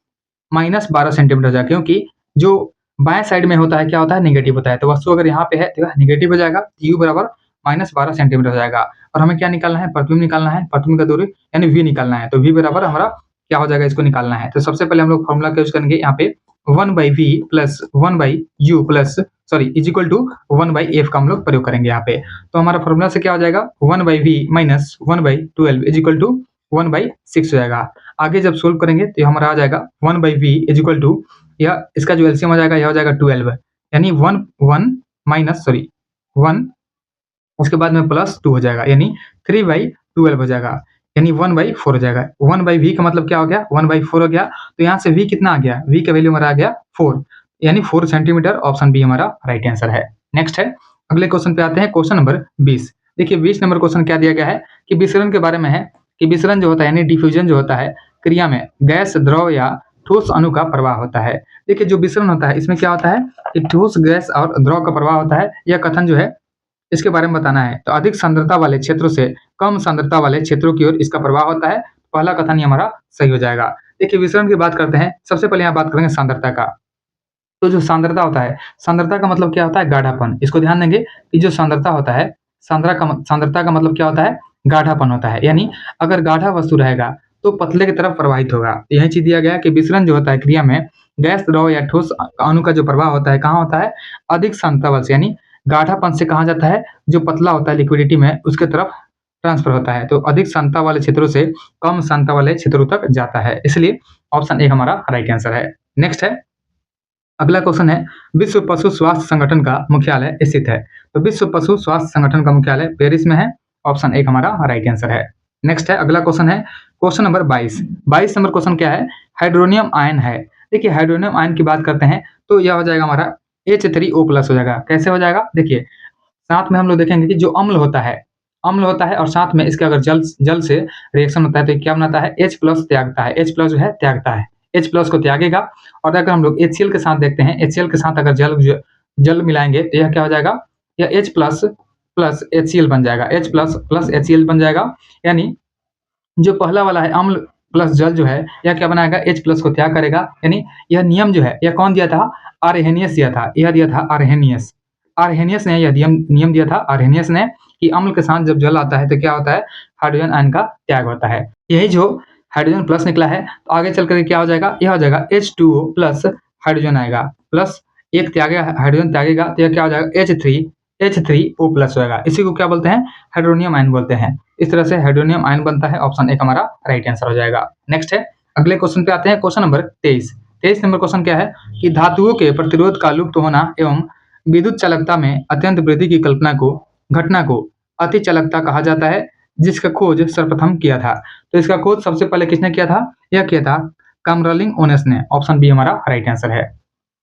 -12 सेंटीमीटर हो जाएगा, क्योंकि जो बाएं साइड में होता है क्या होता है, नेगेटिव होता है। तो वस्तु अगर यहाँ पे है तो नेगेटिव हो जाएगा, u बराबर -12 सेंटीमीटर हो जाएगा। और हमें क्या निकालना है, प्रतिबिंब निकालना है, प्रतिबिंब का दूरी यानी v निकालना है। तो v बराबर हमारा क्या हो जाएगा, इसको निकालना है। तो सबसे पहले हम लोग फॉर्मूला का यूज करेंगे, यहाँ पे 1/v plus 1/u plus sorry is equal to 1/f का हम लोग प्रयोग करेंगे यहाँ पे। तो हमारा फॉर्मूला से क्या हो जाएगा, 1/v minus 1/12 is equal to 1/6 हो जाएगा। आगे जब सोल्व करेंगे तो हमारा आ जाएगा 1/v इज इक्वल टू, यह इसका जो एलसीएम हो जाएगा यह हो जाएगा 12, यानी 1 उसके बाद में +2 हो जाएगा, यानी 3/12 हो जाएगा, यानी 1/4 हो जाएगा। 1/v का मतलब क्या हो गया, 1/4 हो गया। तो यहाँ से v कितना आ गया, v का वैल्यू हमारा आ गया 4, यानी 4 सेंटीमीटर। ऑप्शन बी हमारा राइट आंसर है। नेक्स्ट है, अगले क्वेश्चन पे आते हैं, क्वेश्चन नंबर 20। देखिए 20 नंबर क्वेश्चन क्या दिया गया है कि विसरण के बारे में है, कि विसरण जो होता है यानी डिफ्यूजन जो होता है, क्रिया में गैस, द्रव या ठोस अणु का प्रवाह होता है। देखिए जो विसरण होता है इसमें क्या होता है कि ठोस, गैस और द्रव का प्रवाह होता है। यह कथन जो है इसके बारे में बताना है। तो अधिक सांद्रता वाले क्षेत्रों से कम सांद्रता वाले क्षेत्रों की ओर इसका प्रवाह होता है। पहला कथन ही हमारा सही हो जाएगा। देखिए विसरण की बात करते हैं, सबसे पहले यहाँ बात करेंगे सांद्रता का। तो जो सांद्रता होता है, सांद्रता का मतलब क्या होता है, गाढ़ापन। इसको ध्यान देंगे कि जो सांद्रता होता है, सांद्रता का मतलब क्या होता है, गाढ़ापन होता है। यानी अगर गाढ़ा वस्तु रहेगा तो पतले की तरफ प्रवाहित होगा। यही चीज दिया गया है कि विसरण जो होता है क्रिया में गैस, द्रव या ठोस अणु का जो प्रवाह होता है कहाँ होता है, अधिक सांद्रता वाले से, यानी गाढ़ापन से कहाँ जाता है, जो पतला होता है लिक्विडिटी में उसके तरफ ट्रांसफर होता है। तो अधिक सांद्रता वाले क्षेत्रों से कम सांद्रता वाले क्षेत्रों तक जाता है, इसलिए ऑप्शन ए हमारा राइट आंसर है। नेक्स्ट है, अगला क्वेश्चन है, विश्व पशु स्वास्थ्य संगठन का मुख्यालय स्थित है। तो विश्व पशु स्वास्थ्य संगठन का मुख्यालय पेरिस में है। ऑप्शन ए हमारा राइट आंसर है। नेक्स्ट है, अगला क्वेश्चन है, क्वेश्चन नंबर 22। 22 नंबर क्वेश्चन क्या है, हाइड्रोनियम आयन है। देखिए हाइड्रोनियम आयन की बात करते हैं तो यह हो जाएगा हमारा H3O+ हो जाएगा। कैसे हो जाएगा, देखिए साथ में हम लोग देखेंगे कि जो अम्ल होता है और साथ में इसके अगर जल से रिएक्शन होता है तो क्या बनाता है, H+ त्यागता है। H+ जो है त्यागता है, H+ को त्यागेगा। और अगर हम लोग HCl के साथ देखते हैं, HCl के साथ अगर जल मिलाएंगे तो यह क्या हो जाएगा, यह H+ HCl बन जाएगा, H+ HCl बन जाएगा। यानी जो पहला वाला है अम्ल प्लस जल जो है यह क्या बनाएगा, H+ को त्याग करेगा। यानी यह नियम जो है यह कौन दिया था, आर्हेनियस दिया था। यह दिया था आर्हेनियस ने यह नियम दिया था, आर्हेनियस ने, कि अम्ल के साथ जब जल आता है तो क्या होता है, हाइड्रोजन आयन का त्याग होता है। यही जो हाइड्रोजन प्लस निकला है तो आगे चल कर क्या हो जाएगा, यह हो जाएगा H2O+ हाइड्रोजन आएगा, प्लस एक त्यागेगा, हाइड्रोजन त्यागेगा तो यह क्या हो जाएगा, H3O+ होगा। इसी को क्या बोलते हैं, हाइड्रोनियम आयन बोलते हैं। इस तरह से हाइड्रोनियम आयन बनता है। ऑप्शन एक हमारा राइट आंसर हो जाएगा। नेक्स्ट है, अगले क्वेश्चन पे आते हैं, क्वेश्चन नंबर 23। 23 नंबर क्वेश्चन क्या है कि धातुओं के प्रतिरोध का लुप्त होना एवं विद्युत चालकता में अत्यंत वृद्धि की घटना को अति चालकता कहा जाता है, जिसका खोज सर्वप्रथम किया था। तो इसका खोज सबसे पहले किसने किया था, यह किया था कामरलिंग ओनेस ने। ऑप्शन बी हमारा राइट आंसर है।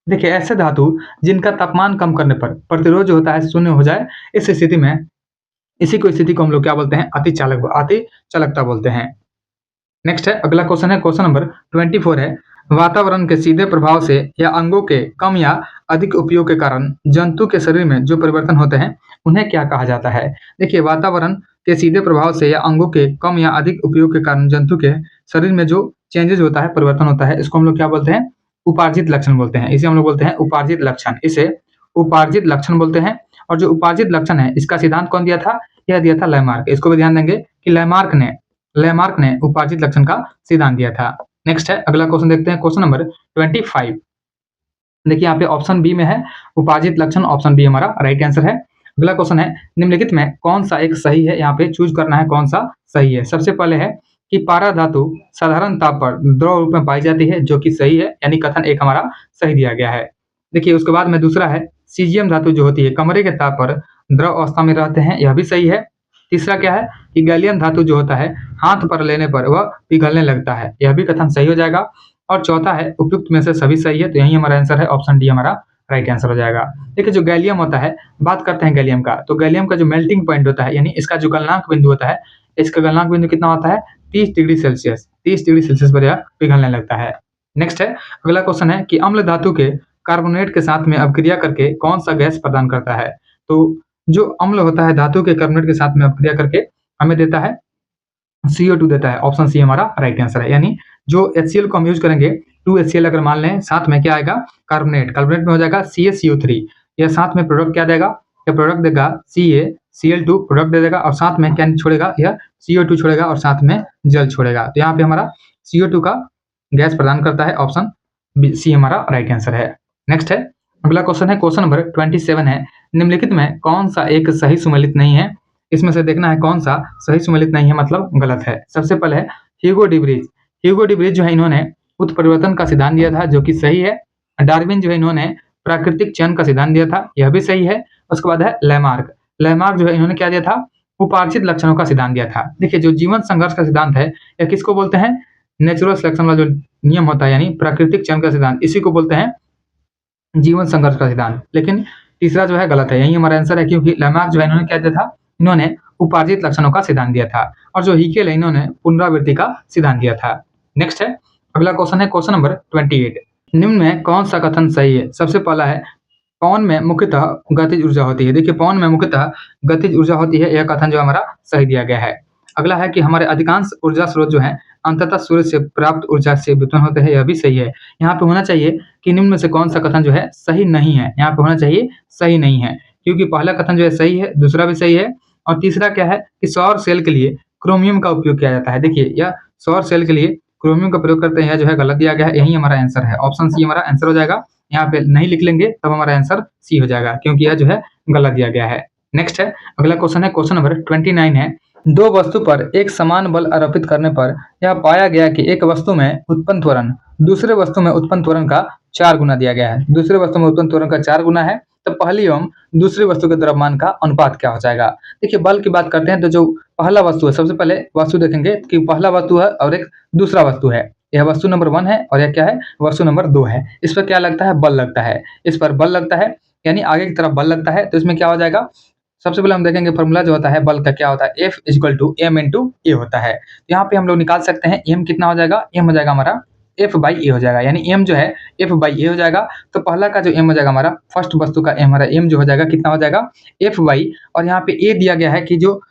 देखिए ऐसे धातु जिनका तापमान कम करने पर प्रतिरोध जो होता है शून्य हो जाए, इस स्थिति में इसी को स्थिति को हम लोग क्या बोलते हैं, अति चालकता बोलते हैं। नेक्स्ट है, अगला क्वेश्चन है, क्वेश्चन नंबर 24 है, वातावरण के सीधे प्रभाव से या अंगों के कम या अधिक उपयोग के कारण जंतु के शरीर में जो परिवर्तन होते हैं उन्हें क्या कहा जाता है। देखिए वातावरण के सीधे प्रभाव से या अंगों के कम या अधिक उपयोग के कारण जंतु के शरीर में जो चेंजेज होता है, परिवर्तन होता है, इसको हम लोग क्या बोलते हैं, उपार्जित लक्षण बोलते हैं। इसे हम लोग बोलते हैं उपार्जित लक्षण, इसे उपार्जित लक्षण बोलते हैं। और जो उपार्जित लक्षण है इसका सिद्धांत कौन दिया था, यह दिया था लैमार्क। इसको भी ध्यान देंगे कि लैमार्क ने उपार्जित लक्षण का सिद्धांत दिया था। नेक्स्ट है, अगला क्वेश्चन देखते हैं, क्वेश्चन नंबर 25। देखिए यहाँ पे ऑप्शन बी में है उपार्जित लक्षण, ऑप्शन बी हमारा राइट आंसर है। अगला क्वेश्चन है, निम्नलिखित में कौन सा एक सही है, यहाँ पे चूज करना है कौन सा सही है। सबसे पहले है कि पारा धातु साधारण ताप पर द्रव रूप में पाई जाती है, जो कि सही है, यानी कथन एक हमारा सही दिया गया है। देखिए उसके बाद में दूसरा है सीजियम धातु जो होती है कमरे के ताप पर द्रव अवस्था में रहते हैं, यह भी सही है। तीसरा क्या है कि गैलियम धातु जो होता है हाथ पर लेने पर वह पिघलने लगता है, यह भी कथन सही हो जाएगा। और चौथा है उपयुक्त में से सभी सही है, तो यही हमारा आंसर है, ऑप्शन डी हमारा राइट आंसर हो जाएगा। देखिए जो गैलियम होता है, बात करते हैं गैलियम का, तो गैलियम का जो मेल्टिंग पॉइंट होता है, यानी इसका जो गलनांक बिंदु होता है, इसका गलनांक बिंदु कितना होता है 30 डिग्री सेल्सियस, 30 डिग्री सेल्सियस पर यह पिघलने लगता है। नेक्स्ट है, अगला क्वेश्चन है कि अम्ल धातु के कार्बोनेट के साथ में अपक्रिया करके कौन सा गैस प्रदान करता है। तो जो अम्ल होता है धातु के कार्बोनेट के साथ में अपक्रिया करके हमें देता है CO2 देता है, ऑप्शन सी हमारा राइट आंसर है। यानी जो HCl को हम यूज करेंगे 2HCl अगर मान लें, साथ में क्या आएगा कार्बोनेट, कार्बोनेट में हो जाएगा CaCO3, यह साथ में प्रोडक्ट क्या देगा, यह प्रोडक्ट देगा CaCl2 प्रोडक्ट दे देगा, और साथ में क्या छोड़ेगा, यह CO2 छोड़ेगा और साथ में जल छोड़ेगा। तो यहाँ पे हमारा CO2 का गैस प्रदान करता है, ऑप्शन सी हमारा राइट आंसर है। नेक्स्ट है, अगला क्वेश्चन है, क्वेश्चन नंबर 27 है, निम्नलिखित में कौन सा एक सही सुमेलित नहीं है। इसमें से देखना है कौन सा सही सुमेलित नहीं है, मतलब गलत है। सबसे पहले है ह्यूगो डिब्रीज, ह्यूगो डिब्रीज जो है इन्होंने उत्परिवर्तन का सिद्धांत दिया था, जो कि सही है। डार्विन जो है इन्होंने प्राकृतिक चयन का सिद्धांत दिया था, यह भी सही है। उसके बाद है लैमार्क, लैमार्क जो है इन्होंने क्या दिया था, उपार्जित लक्षणों का सिद्धांत दिया था। देखिए जो जीवन संघर्ष का सिद्धांत है, यह किसको बोलते हैं, नेचुरल सिलेक्शन वाला जो नियम होता है, यानी प्राकृतिक चयन का सिद्धांत, इसी को बोलते हैं जीवन संघर्ष का सिद्धांत। लेकिन तीसरा जो है गलत है, यही हमारा आंसर है, क्योंकि लैमार्क जो है इन्होंने क्या दिया था, इन्होंने उपार्जित लक्षणों का सिद्धांत दिया था, और जो हीकेल है इन्होंने पुनरावृत्ति का सिद्धांत दिया था। नेक्स्ट है, अगला क्वेश्चन है क्वेश्चन नंबर 28, निम्न में कौन सा कथन सही है। सबसे पहला है पवन में मुख्यतः गतिज ऊर्जा होती है। देखिए पवन में मुख्यतः गतिज ऊर्जा होती है, यह कथन जो हमारा सही दिया गया है। अगला है कि हमारे अधिकांश ऊर्जा स्रोत जो है अंततः सूर्य से प्राप्त ऊर्जा से व्युत्पन्न होते हैं, यह भी सही है। यहाँ पे होना चाहिए कि निम्न में से कौन सा कथन जो है सही नहीं है, यहाँ पे होना चाहिए सही नहीं है, क्योंकि पहला कथन जो है सही है, दूसरा भी सही है, और तीसरा क्या है कि सौर सेल के लिए क्रोमियम का उपयोग किया जाता है। देखिए यह सौर सेल के लिए क्रोमियम का प्रयोग करते हैं, यह जो है गलत दिया गया है, यही हमारा आंसर है, ऑप्शन सी हमारा आंसर हो जाएगा। यहाँ पे नहीं लिख लेंगे तब हमारा आंसर सी हो जाएगा, क्योंकि यह जो है गलत दिया गया है। नेक्स्ट है, अगला क्वेश्चन है क्वेश्चन नंबर 29 है, दो वस्तु पर एक समान बल आरोपित करने पर यह पाया गया कि एक वस्तु में उत्पन्न त्वरण दूसरे वस्तु में उत्पन्न त्वरण का 4 गुना दिया गया है। दूसरे वस्तु में उत्पन्न त्वरण का 4 गुना है, तो पहली एवं दूसरी वस्तु के द्रव्यमान का अनुपात क्या हो जाएगा। देखिए बल की बात करते हैं, तो जो पहला वस्तु है, सबसे पहले वस्तु देखेंगे कि पहला वस्तु है और एक दूसरा वस्तु है, यह वस्तु नंबर 1 है और यह क्या है, वस्तु नंबर 2 है। इस पर क्या लगता है, बल लगता है, इस पर बल लगता है, यानी आगे की तरफ बल लगता है, तो इसमें क्या हो जाएगा, सबसे पहले हम देखेंगे फॉर्मूला जो होता है बल का क्या होता है, F = m × a होता है। यहाँ पे हम लोग निकाल सकते हैं m कितना हो जाएगा, m हो जाएगा हमारा F/a हो जाएगा, यानी m जो है F/a हो जाएगा। तो पहला का जो m हो जाएगा हमारा, फर्स्ट वस्तु का हमारा m जो हो जाएगा कितना हो जाएगा F/, और यहाँ पे a दिया गया है कि जो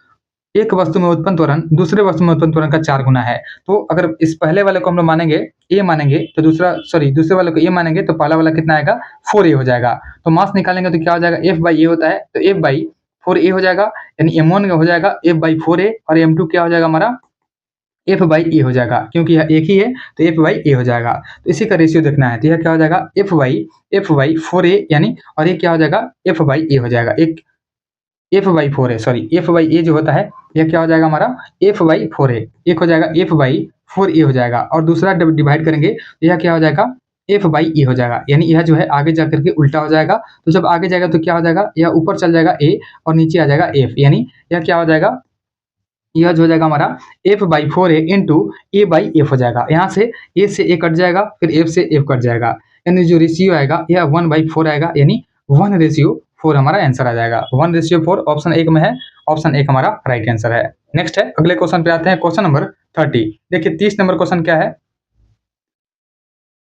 एक वस्तु में उत्पन्न त्वरण दूसरे वस्तु में उत्पन्न त्वरण का 4 गुना है। तो अगर इस पहले वाले को हम लोग मानेंगे a मानेंगे, तो दूसरे वाले को a मानेंगे, तो पहला वाला कितना आएगा 4a हो जाएगा। तो मास निकालेंगे तो क्या हो जाएगा, F/a होता है, तो F/4a हो जाएगा, यानी m1 हो जाएगा F/4a, और m2 क्या हो जाएगा हमारा F/a हो जाएगा, क्योंकि यह एक ही है तो F/a हो जाएगा। तो इसी का रेशियो देखना है, तो यह क्या हो जाएगा F/4a, यानी और ये क्या हो जाएगा F/a हो जाएगा, एक F/4a, F/a जो होता है यह क्या हो जाएगा हमारा F/4a, एक हो जाएगा F/4a हो जाएगा, और दूसरा डिवाइड करेंगे तो यह क्या हो जाएगा F/a हो जाएगा, यानी यह जो है आगे जाकर के उल्टा हो जाएगा। तो जब आगे जाएगा तो क्या हो जाएगा, यह ऊपर चल जाएगा a और नीचे आ जाएगा f, यानी यह क्या हो जाएगा, यह जो हो जाएगा हमारा F/4a × a/f हो जाएगा। यहाँ से a से a कट जाएगा, फिर f से f कट जाएगा, यानी जो रेशियो आएगा यह 1/4 आएगा, यानी 1:4 हमारा आंसर आ जाएगा। 1:4 ऑप्शन 1 में है, ऑप्शन 1 हमारा राइट आंसर है। नेक्स्ट है, अगले क्वेश्चन पे आते हैं, क्वेश्चन नंबर 30। देखिए 30 नंबर क्वेश्चन क्या है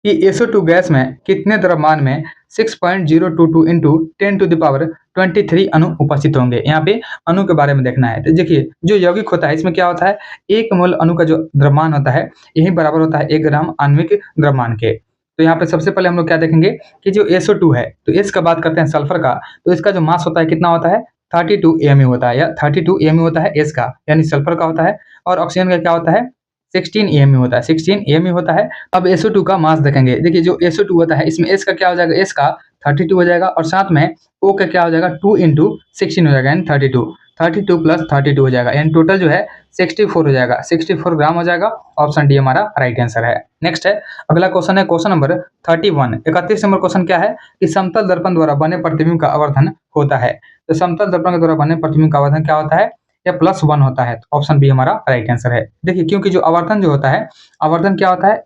कि SO2 गैस में कितने द्रव्यमान में 6.022 × 10⁻23 अणु उपस्थित होंगे। यहाँ पे अणु के बारे में देखना है। तो देखिए जो यौगिक होता है इसमें क्या होता है, 1 मोल अणु का जो द्रव्यमान होता है यही बराबर होता है 1 ग्राम आणविक द्रव्यमान के। तो यहाँ पे सबसे पहले हम लोग क्या देखेंगे कि जो SO2 है, तो इस का बात करते हैं सल्फर का, तो इसका जो मास होता है कितना होता है 32 AMU होता है, या 32 AMU होता है S का, यानी सल्फर का होता है, और ऑक्सीजन का क्या होता है 16 AMU होता है, 16 AMU होता है। अब SO2 का मास देखेंगे, देखिए जो SO2 होता है इसमें S का क्या हो जाएगा, S का 32 हो जाएगा, और साथ में O का क्या हो जाएगा 2 × 16 हो जाएगा, यानी 32 32 प्लस 32 हो जाएगा, यानी टोटल जो है 64 हो जाएगा, 64 ग्राम हो जाएगा। ऑप्शन डी हमारा राइट आंसर है। नेक्स्ट है अगला क्वेश्चन है क्वेश्चन नंबर 31। 31 नंबर क्वेश्चन क्या है कि समतल दर्पण द्वारा बने प्रतिबिंब का आवर्धन होता है। तो समतल दर्पण के द्वारा बने प्रतिबिंब का आवर्धन क्या होता है, या +1 होता है। तो ऑप्शन बी हमारा राइट आंसर है। देखिए क्योंकि जो आवर्धन जो होता है, आवर्धन क्या होता है,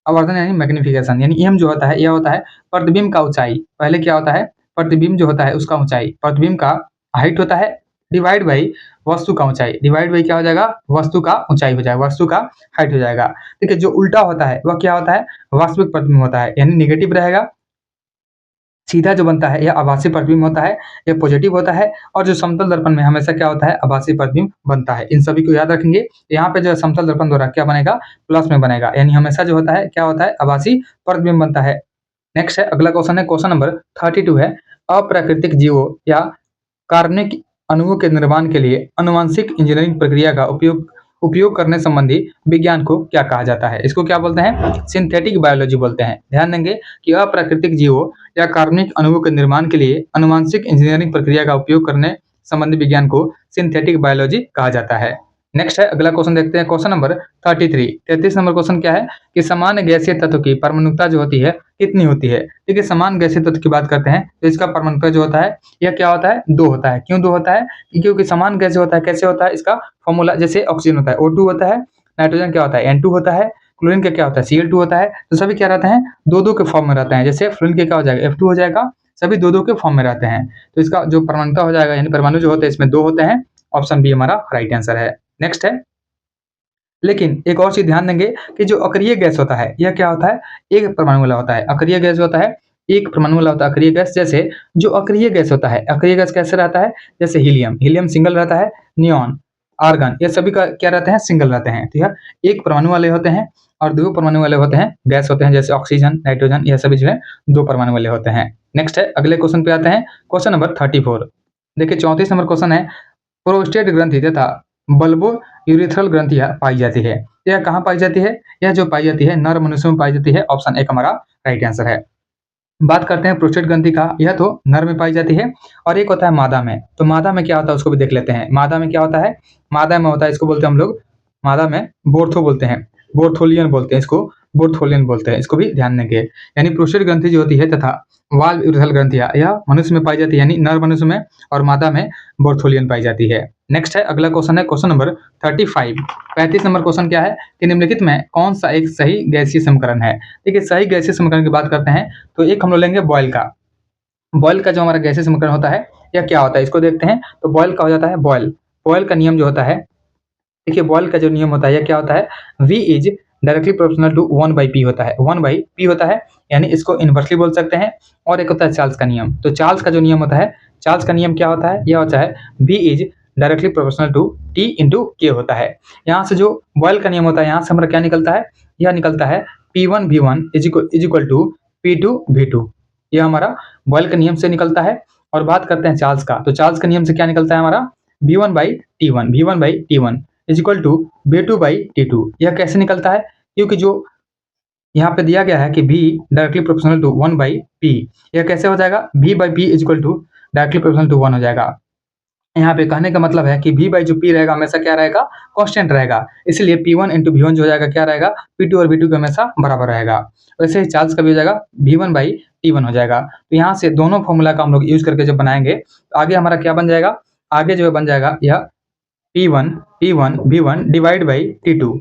आवर्धन यानी मैग्निफिकेशन, यानी एम जो होता है यह होता है प्रतिबिंब का ऊंचाई। पहले क्या होता है, प्रतिबिंब जो होता है उसका ऊंचाई, प्रतिबिंब का हाइट होता है डिवाइड बाई वस्तु का ऊंचाई, डिवाइड बाई क्या हो जाएगा, वस्तु का ऊंचाई हो जाएगा, वस्तु का हाइट हो जाएगा। ठीक है, जो उल्टा होता है वह क्या होता है, वास्तविक प्रतिबिंब होता है, यानी निगेटिव रहेगा। सीधा जो बनता है यह आभासी प्रतिबिंब होता है, यह पॉजिटिव होता है। और जो समतल दर्पण में हमेशा क्या होता है, आभासी प्रतिबिंब बनता है। इन सभी को याद रखेंगे। यहाँ पे जो है समतल दर्पण द्वारा क्या बनेगा, प्लस में बनेगा, यानी हमेशा जो होता है क्या होता है, आभासी प्रतिबिंब बनता है। नेक्स्ट है अगला क्वेश्चन है क्वेश्चन नंबर 32 है, अप्राकृतिक जीवों या कार्बनिक अणुओं के निर्माण के लिए आनुवंशिक इंजीनियरिंग प्रक्रिया का उपयोग करने संबंधी विज्ञान को क्या कहा जाता है। इसको क्या बोलते हैं, सिंथेटिक बायोलॉजी बोलते हैं। ध्यान देंगे कि अप्राकृतिक जीवों या कार्बनिक अणुओं के निर्माण के लिए आनुवंशिक इंजीनियरिंग प्रक्रिया का उपयोग करने संबंधी विज्ञान को सिंथेटिक बायोलॉजी कहा जाता है। नेक्स्ट है अगला क्वेश्चन देखते हैं क्वेश्चन नंबर 33। 33 नंबर क्वेश्चन क्या है कि समान गैसीय तत्व की परमाणुता जो होती है कितनी होती है। ठीक है, समान गैसीय तत्व की बात करते हैं तो इसका परमाणुता जो होता है यह क्या होता है, 2 होता है। क्यों 2 होता है, क्योंकि समान गैस होता है, कैसे होता है, इसका फॉर्मूला जैसे ऑक्सीजन होता है O2 होता है, नाइट्रोजन क्या होता है N2 होता है, क्लोरीन का क्या होता है Cl2 होता है। तो सभी क्या रहते हैं, 2-2 के फॉर्म में रहते हैं। जैसे फ्लोरीन के क्या हो जाएगा F2 हो जाएगा, सभी 2-2 के फॉर्म में रहते हैं। तो इसका जो परमाणुता हो जाएगा, यानी परमाणु जो होते हैं इसमें 2 होते हैं। ऑप्शन बी हमारा राइट आंसर है। नेक्स्ट है, लेकिन एक और चीज ध्यान देंगे कि जो अक्रिय गैस होता है यह क्या होता है, एक परमाणु वाला होता है। अक्रिय गैस होता है एक परमाणु वाला होता है अक्रिय गैस। जैसे जो अक्रिय गैस होता है, अक्रिय गैस कैसे रहता है, जैसे हीलियम, हीलियम सिंगल रहता है, नियॉन, आर्गन, ये सभी का क्या रहते हैं, सिंगल रहते हैं। तो यह एक परमाणु वाले होते हैं, और 2 परमाणु वाले होते हैं गैस होते हैं, जैसे ऑक्सीजन, नाइट्रोजन, यह सभी जो है 2 परमाणु वाले होते हैं। नेक्स्ट है अगले क्वेश्चन पे आते हैं क्वेश्चन नंबर 34। देखिए 34 नंबर क्वेश्चन है, प्रोस्टेट ग्रंथि तथा बल्बो यूरेथ्रल ग्रंथियां पाई जाती है। यह कहाँ पाई जाती है, यह जो पाई जाती है नर मनुष्य में पाई जाती है। ऑप्शन एक हमारा राइट आंसर है। बात करते हैं प्रोस्टेट ग्रंथि का, यह तो नर में पाई जाती है, और एक होता है मादा में। तो मादा में क्या होता है उसको भी देख लेते हैं। मादा में क्या होता है, मादा में होता है, इसको बोलते हैं हम लोग मादा में बोर्थो बोलते हैं, बोर्थोलियन बोलते हैं इसको, बोर्थोलियन बोलते हैं, इसको भी ध्यान देंगे। यानी प्रोस्टेट ग्रंथि जो होती है तथा वाल्व यूरेथ्रल ग्रंथियां यह मनुष्य में पाई जाती है, यानी नर मनुष्य में, और मादा में बोर्थोलियन पाई जाती है। नेक्स्ट है अगला क्वेश्चन है क्वेश्चन नंबर 35। 35 नंबर क्वेश्चन क्या है कि निम्नलिखित में कौन सा एक सही गैसीय समीकरण है। देखिए सही गैसीय समीकरण की बात करते हैं तो एक हम लोग लेंगे बॉयल का। बॉयल का जो हमारा गैसीय समीकरण होता है यह क्या होता है, इसको देखते हैं। तो बॉयल का हो जाता है, बॉयल बॉयल का नियम जो होता है, देखिए बॉयल का जो नियम होता है यह क्या होता है, V is directly proportional to 1/p होता है, 1/p होता है, यानी इसको इनवर्सली बोल सकते हैं। और एक होता है चार्ल्स का नियम। तो चार्ल्स का जो नियम होता है, चार्ल्स का नियम क्या होता है, यह होता है V is directly proportional to T into K होता है। यहाँ से जो बॉयल का नियम होता है, यहाँ से हमारा क्या निकलता है, यह निकलता है P1V1 is equal to P2V2। यह हमारा बॉयल के नियम से निकलता है। और बात करते हैं चार्ल्स का, तो चार्ल्स के नियम से क्या निकलता है हमारा, V1/T1, V1/T1 is equal to V2/T2। यह कैसे निकलता है, क्योंकि जो यहाँ पे दिया गया है कि V directly proportional to 1/p, यह कैसे हो जाएगा, V/p is equal to directly proportional to 1 हो जाएगा। यहाँ पे कहने का मतलब है कि V बाई जो P रहेगा हमेशा क्या रहेगा, कांस्टेंट रहेगा। इसलिए P1 इंटू V1 जो हो जाएगा क्या रहेगा, P2 और V2 के हमेशा बराबर रहेगा। वैसे ही चार्ल्स का भी हो जाएगा V1/T1 हो जाएगा। तो यहाँ से दोनों फॉर्मूला का हम लोग यूज करके जब बनाएंगे तो आगे हमारा क्या बन जाएगा, आगे जो बन जाएगा यह P1 V1 divide by T2,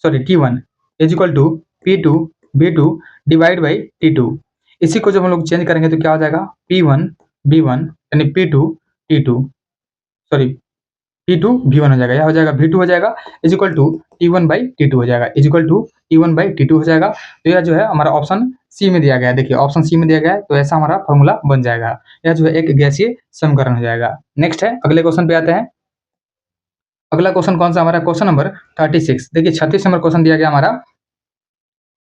sorry T1 is equal to P2 V2 divide by T2। इसी को जब हम लोग चेंज करेंगे तो क्या हो जाएगा, P1 V1 यानी P2 T2, sorry P2 V1 हो जाएगा, यह हो जाएगा V2 हो जाएगा इज इक्वल टू T1/T2 हो जाएगा, इज इक्वल टू T1/T2 हो जाएगा। तो यह जो है हमारा ऑप्शन सी में दिया गया है। देखिए ऑप्शन सी में दिया गया है, तो ऐसा हमारा फॉर्मूला बन जाएगा। यह जो है एक गैसीय समीकरण हो जाएगा। नेक्स्ट है अगले क्वेश्चन पे आते हैं। अगला क्वेश्चन कौन सा हमारा, क्वेश्चन नंबर 36। देखिए 36 नंबर क्वेश्चन दिया गया हमारा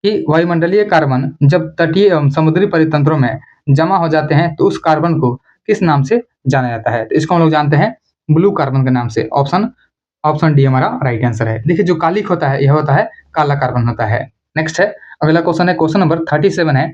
कि वायुमंडलीय कार्बन जब तटीय एवं समुद्री परितंत्रों में जमा हो जाते हैं तो उस कार्बन को किस नाम से जाना जाता है। तो इसको हम लोग जानते हैं ब्लू कार्बन के नाम से। ऑप्शन डी हमारा राइट आंसर है। देखिए जो कालिक होता है यह होता है काला कार्बन होता है। नेक्स्ट है अगला क्वेश्चन है क्वेश्चन नंबर 37 है,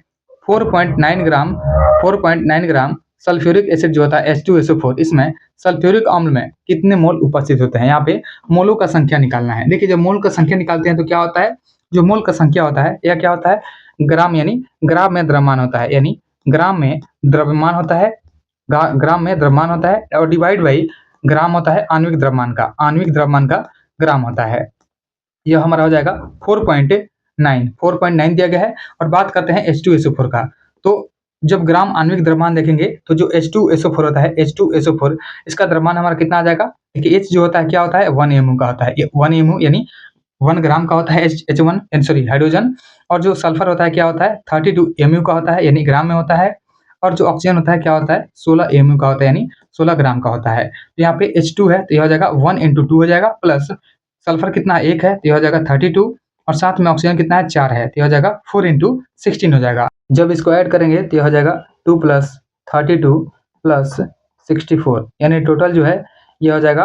4.9 ग्राम सल्फ्यूरिक एसिड जो होता है H2SO4, इसमें सल्फ्यूरिक अम्ल में कितने मोल उपस्थित होते हैं। यहाँ पे मोलों का संख्या निकालना है। देखिए जब मोल का संख्या निकालते हैं तो क्या होता है, जो मोल का संख्या होता है यह क्या होता है, ग्राम यानी ग्राम में द्रव्यमान होता है, यानी ग्राम में द्रव्यमान होता है, ग्राम में द्रव्यमान होता है और डिवाइड बाई ग्राम होता है आणविक द्रव्यमान का, आणविक द्रव्यमान का ग्राम होता है। यह हमारा हो जाएगा 4.9 दिया गया है। और बात करते हैं H2SO4 का, तो जब ग्राम आणविक द्रव्यमान देखेंगे तो जो H2SO4 होता है, H2SO4 इसका द्रव्यमान हमारा कितना आ जाएगा। देखिए H जो होता है क्या होता है 1 mu का होता है, 1 mu यानी 1 ग्राम का होता है H1 सॉरी हाइड्रोजन, और जो सल्फर होता है क्या होता है 32 mu का होता है यानी ग्राम में होता है, और जो ऑक्सीजन होता है क्या होता है 16 mu का होता है यानी 16 ग्राम का होता है। तो यहाँ पे H2 है तो यह हो जाएगा 1 × 2 हो जाएगा, प्लस सल्फर कितना 1 है तो यह हो जाएगा 32, और साथ में ऑक्सीजन कितना है 4 है तो यह हो जाएगा 4 × 16 हो जाएगा। जब इसको ऐड करेंगे तो यह हो जाएगा 2 + 32 + 64, यानी टोटल जो है यह हो जाएगा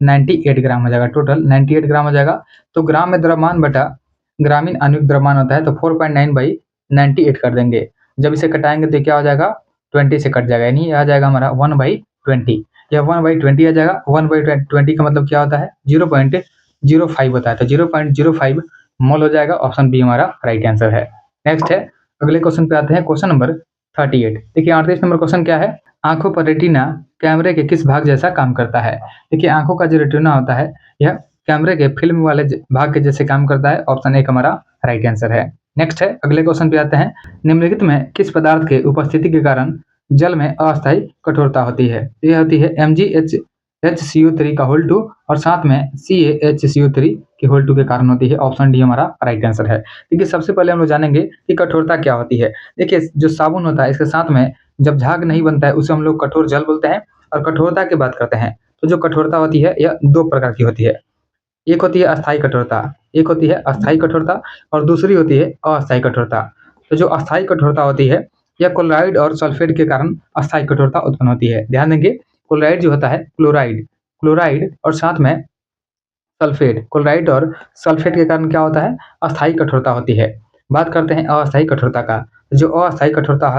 98 ग्राम हो जाएगा, टोटल 98 ग्राम हो जाएगा। तो ग्राम में द्रव्यमान बटा ग्रामीण आणविक द्रव्यमान होता है तो 4.9/98 कर देंगे। जब इसे कटाएंगे तो क्या हो जाएगा 20 से कट जाएगा, यानी आ जाएगा हमारा 1/20। यह 1/20 आ जाएगा। 1/20 का मतलब क्या होता है 0.05 होता है, तो 0.05 मोल हो जाएगा। ऑप्शन बी हमारा राइट आंसर है। नेक्स्ट है, अगले क्वेश्चन पे आते हैं, क्वेश्चन नंबर 38। देखिए 38 नंबर क्वेश्चन क्या है, आंखों पर रेटिना कैमरे के किस भाग जैसा काम करता है। देखिए आंखों का जो रेटिना होता है यह कैमरे के फिल्म वाले भाग के जैसे काम करता है। ऑप्शन एक हमारा राइट आंसर है। नेक्स्ट है, अगले क्वेश्चन पे आते हैं, निम्नलिखित में किस पदार्थ के उपस्थिति के कारण जल में अस्थायी कठोरता होती है। यह होती है MgHCO3 का होल 2 और साथ में CaHCO3 के होल 2 के कारण होती है। ऑप्शन डी हमारा राइट आंसर है। देखिए सबसे पहले हम लोग जानेंगे कि कठोरता क्या होती है। देखिए जो साबुन होता है इसके साथ में जब झाग नहीं बनता है उसे हम लोग कठोर जल बोलते हैं। और कठोरता की बात करते हैं तो जो कठोरता होती है यह 2 प्रकार की होती है। एक होती है अस्थायी कठोरता, एक होती है अस्थायी कठोरता और दूसरी होती है अस्थायी कठोरता। तो जो अस्थायी कठोरता होती है यह क्लोराइड और सल्फेट के कारण अस्थायी कठोरता उत्पन्न होती है। ध्यान देंगे क्लोराइड जो होता है क्लोराइड और साथ में सल्फेट, क्लोराइड और सल्फेट के कारण क्या होता है अस्थायी कठोरता होती है। बात करते हैं अस्थायी कठोरता का। जो अस्थायी कठोरता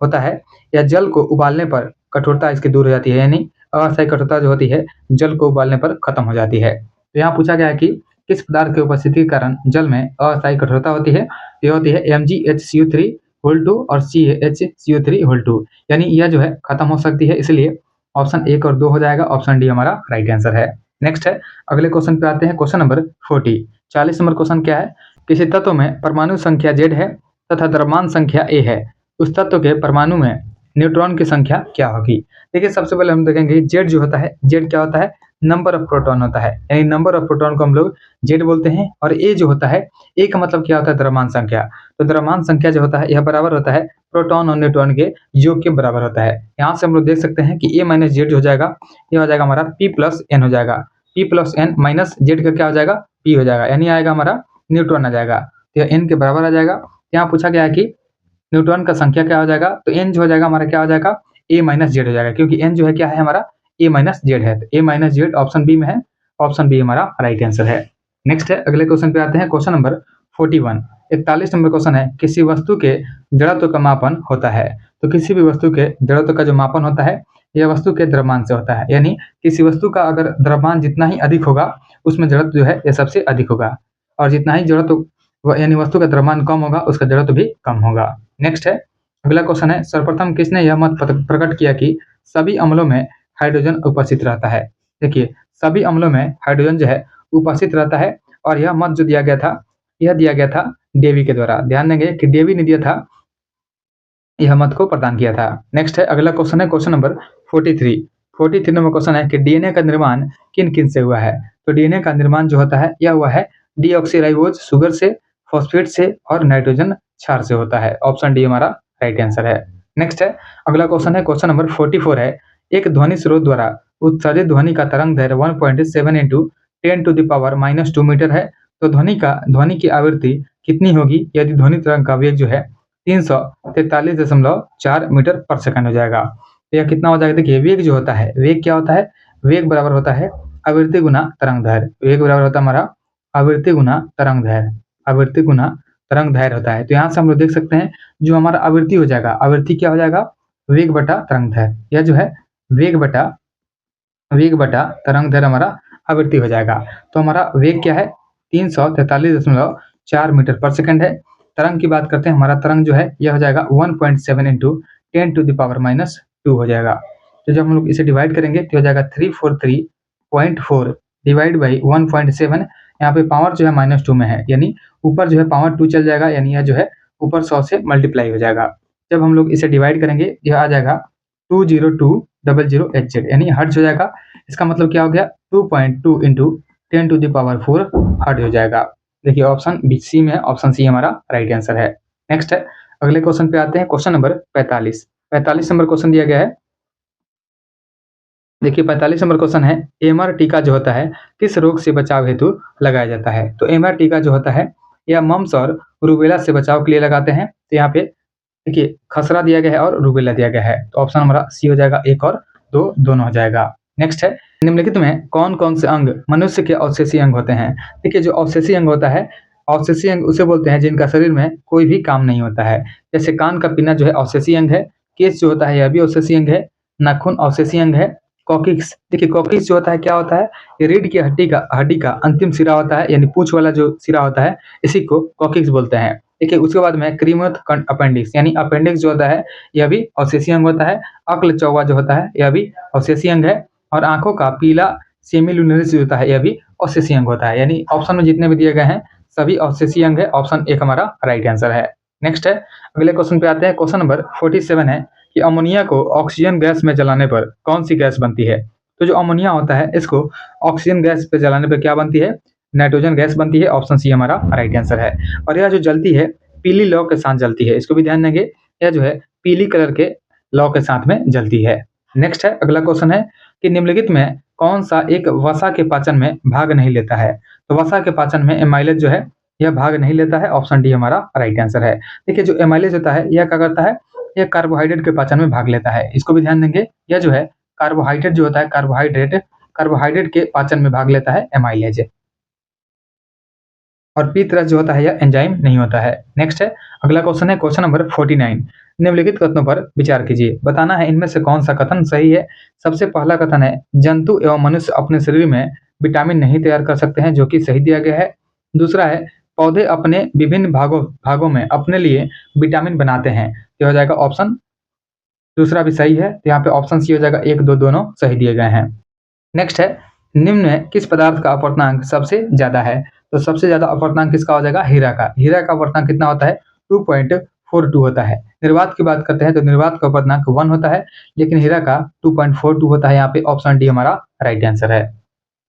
होता है या जल को उबालने पर कठोरता इसकी दूर हो जाती है, यानी अस्थायी कठोरता जो होती है जल को उबालने पर खत्म हो जाती है। तो यहाँ पूछा गया है कि किस पदार्थ की उपस्थिति के कारण जल में अस्थायी कठोरता होती है। ये होती है MgHCO3 होल 2 और CaHCO3 होल 2, यानी यह जो है खत्म हो सकती है, इसलिए ऑप्शन 1 और 2 हो जाएगा। ऑप्शन डी हमारा राइट आंसर है। नेक्स्ट है, अगले क्वेश्चन पे आते हैं, क्वेश्चन नंबर 40 नंबर क्वेश्चन क्या है, किसी तत्व में परमाणु संख्या Z है तथा द्रव्यमान संख्या A है, उस तत्व के परमाणु में न्यूट्रॉन की संख्या क्या होगी। देखिए सबसे पहले हम देखेंगे Z जो होता है, Z क्या होता है नंबर ऑफ प्रोटॉन होता है, यानी नंबर ऑफ प्रोटॉन को हम लोग Z बोलते हैं। और A जो होता है, A का मतलब क्या होता है द्रव्यमान संख्या। तो द्रव्यमान संख्या जो होता है यह बराबर होता है प्रोटॉन और न्यूट्रॉन के योग के बराबर होता है। यहाँ से हम लोग देख सकते हैं कि A - Z हो जाएगा, यह हो जाएगा हमारा P + N हो जाएगा। P + N - Z का क्या हो जाएगा P हो जाएगा, यानी आएगा हमारा न्यूट्रॉन आ जाएगा, तो यह N के बराबर आ जाएगा। यहाँ पूछा गया है कि न्यूट्रॉन का संख्या क्या हो जाएगा, तो N जो हो जाएगा हमारा क्या हो जाएगा A - Z हो जाएगा, क्योंकि N जो है क्या है हमारा A - Z है, तो A - Z ऑप्शन बी में है। ऑप्शन बी हमारा राइट आंसर है। नेक्स्ट है, अगले क्वेश्चन पे आते हैं, क्वेश्चन नंबर 41 नंबर क्वेश्चन है, किसी वस्तु के जड़त्व का मापन होता है। तो किसी भी वस्तु के जड़त्व का जो मापन होता है यह वस्तु के द्रव्यमान से होता है, यानी किसी वस्तु का अगर द्रव्यमान जितना ही अधिक होगा उसमें जड़त्व जो है यह सबसे अधिक होगा, और जितना ही जड़त्व यानी वस्तु का द्रव्यमान कम होगा उसका जड़त्व भी कम होगा। नेक्स्ट है, अगला क्वेश्चन है, सर्वप्रथम किसने यह मत प्रकट किया कि सभी अम्लों में हाइड्रोजन उपस्थित रहता है। देखिए सभी अम्लों में हाइड्रोजन जो है उपस्थित रहता है, और यह मत जो दिया गया था यह दिया गया था डेवी के द्वारा। ध्यान देंगे कि डेवी ने दिया था, यह मत को प्रदान किया था। नेक्स्ट है, अगला क्वेश्चन है, क्वेश्चन नंबर 43 नंबर क्वेश्चन है कि डीएनए का निर्माण किन किन से हुआ है। तो डीएनए का निर्माण जो होता है यह हुआ है डीऑक्सीराइबोज शुगर से, फॉस्फेट से और नाइट्रोजन क्षार से होता है। ऑप्शन डी हमारा राइट आंसर है। नेक्स्ट है, अगला क्वेश्चन है, क्वेश्चन नंबर 44 है, एक ध्वनि स्रोत द्वारा उत्सर्जित ध्वनि का तरंग दैर्घ्य 1.7 × 10⁻² मीटर है। तो ध्वनि की आवृत्ति कितनी होगी यदि ध्वनि तरंग का वेग जो है 343.4 मीटर पर सेकंड हो जाएगा। तो यह कितना हो जाएगा, देखिए वेग जो होता है, वेग क्या होता है, वेग बराबर होता है आवृत्ति गुना तरंग दैर्घ्य। वेग बराबर होता है हमारा आवृत्ति गुना तरंग दैर्घ्य, आवृत्ति गुना तरंग दैर्घ्य होता है। तो यहाँ से हम लोग देख सकते हैं जो हमारा आवृत्ति हो जाएगा, आवृत्ति क्या हो जाएगा वेग बटा तरंग दैर्ध्य। यह जो है वेग बटा तरंग दैर्ध्य हमारा आवृत्ति हो जाएगा। तो हमारा वेग क्या है? 343.4 मीटर पर सेकंड है। तरंग की बात करते हैं, हमारा तरंग जो है यह हो जाएगा 1.7 × 10⁻⁻² हो जाएगा। तो जब हम लोग इसे डिवाइड करेंगे तो हो जाएगा 343.4 डिवाइड बाई 1.7। यहाँ पे पावर जो है -2 में है, यानी ऊपर जो है पावर 2 चल जाएगा, यानी यह जो है ऊपर 100 से मल्टीप्लाई हो जाएगा। जब हम लोग इसे डिवाइड करेंगे यह आ जाएगा 20200 यानी हर्ट्ज हो जाएगा। इसका मतलब क्या हो गया? 2.2 × 10⁻⁴ हर्ट्ज हो जाएगा। देखिए ऑप्शन बी सी में है, ऑप्शन सी हमारा राइट आंसर है। नेक्स्ट है, अगले क्वेश्चन पे आते हैं। क्वेश्चन नंबर 45 नंबर क्वेश्चन दिया गया है। देखिए 45 नंबर क्वेश्चन है, एमआर टीका जो होता है किस रोग से बचाव हेतु लगाया जाता है? तो एमआर टीका जो होता है यह मम्स और रूबेला से बचाव के लिए लगाते हैं। तो यहाँ पे देखिए खसरा दिया गया है और रूबेला दिया गया है, तो ऑप्शन हमारा सी हो जाएगा, 1 और 2 दोनों हो जाएगा। नेक्स्ट है, निम्नलिखित में कौन-कौन से अंग मनुष्य के अवशेषीय अंग होते हैं? देखिए जो अवशेषीय अंग होता है, अवशेषीय अंग उसे बोलते हैं जिनका शरीर में कोई भी काम नहीं होता है। जैसे कान का पीना जो है अवशेषीय अंग है, केस जो होता है यह भी अवशेषीय अंग है, नाखून अवशेषीय अंग है। कॉकिक्स, देखिए कॉकिक्स जो होता है क्या होता है? ये रीढ़ की हड्डी का अंतिम सिरा होता है, यानी पूंछ वाला जो सिरा होता है, इसी को कॉकिक्स बोलते हैं। देखिए उसके बाद में क्रीमोथ अपेंडिक्स, यानी अपेंडिक्स जो होता है यह भी अवशेषीय अंग होता है। अक्ल चौवा जो होता है यह भी अवशेषीय अंग है, और आंखों का पीला सेमिलुनरिस जो होता है यह भी अवशेषीय अंग होता है। यानी ऑप्शन में जितने भी दिए गए हैं सभी अवशेषीय अंग है। ऑप्शन 1 हमारा राइट आंसर है। नेक्स्ट है, अगले क्वेश्चन पे आते हैं। क्वेश्चन नंबर 47 है कि अमोनिया को ऑक्सीजन गैस में जलाने पर कौन सी गैस बनती है? तो जो अमोनिया होता है इसको ऑक्सीजन गैस पे जलाने पर क्या बनती है? नाइट्रोजन गैस बनती है। ऑप्शन सी हमारा राइट आंसर है। और यह जो जलती है पीली लौ के साथ जलती है, इसको भी ध्यान देंगे। यह जो है पीली कलर के लौ के साथ में जलती है। नेक्स्ट है, अगला क्वेश्चन है कि निम्नलिखित में कौन सा एक वसा के पाचन में भाग नहीं लेता है? तो वसा के पाचन में एमाइलेज जो है यह भाग नहीं लेता है। ऑप्शन डी हमारा राइट आंसर है। देखिए जो एमाइलेज होता है यह क्या करता है? यह कार्बोहाइड्रेट के पाचन में भाग लेता है, इसको भी ध्यान देंगे। यह जो है कार्बोहाइड्रेट जो होता है कार्बोहाइड्रेट के पाचन में भाग लेता है एमाइलेज। और पी तरह जो होता है यह एंजाइम नहीं होता है। नेक्स्ट है, अगला क्वेश्चन है क्वेश्चन नंबर 49। निम्नलिखित कथनों पर विचार कीजिए, बताना है इनमें से कौन सा कथन सही है। सबसे पहला कथन है जंतु एवं मनुष्य अपने शरीर में विटामिन नहीं तैयार कर सकते हैं, जो कि सही दिया गया है। दूसरा है पौधे अपने विभिन्न भागों में अपने लिए विटामिन बनाते हैं, ये हो जाएगा ऑप्शन दूसरा भी सही है। तो यहाँ पे ऑप्शन सी हो जाएगा, 1, 2 दोनों सही दिए गए हैं। नेक्स्ट है, निम्न में किस पदार्थ का अपवर्तनांक सबसे ज्यादा है? तो सबसे ज्यादा अपवर्तनांक किसका हो जाएगा? हीरा का। हीरा का अपवर्तनांक कितना होता है? 2.42 होता है। निर्वात की बात करते हैं तो निर्वात का अपवर्तनांक 1 होता है, लेकिन हीरा का 2.42 होता है। यहाँ पे ऑप्शन डी हमारा राइट आंसर है।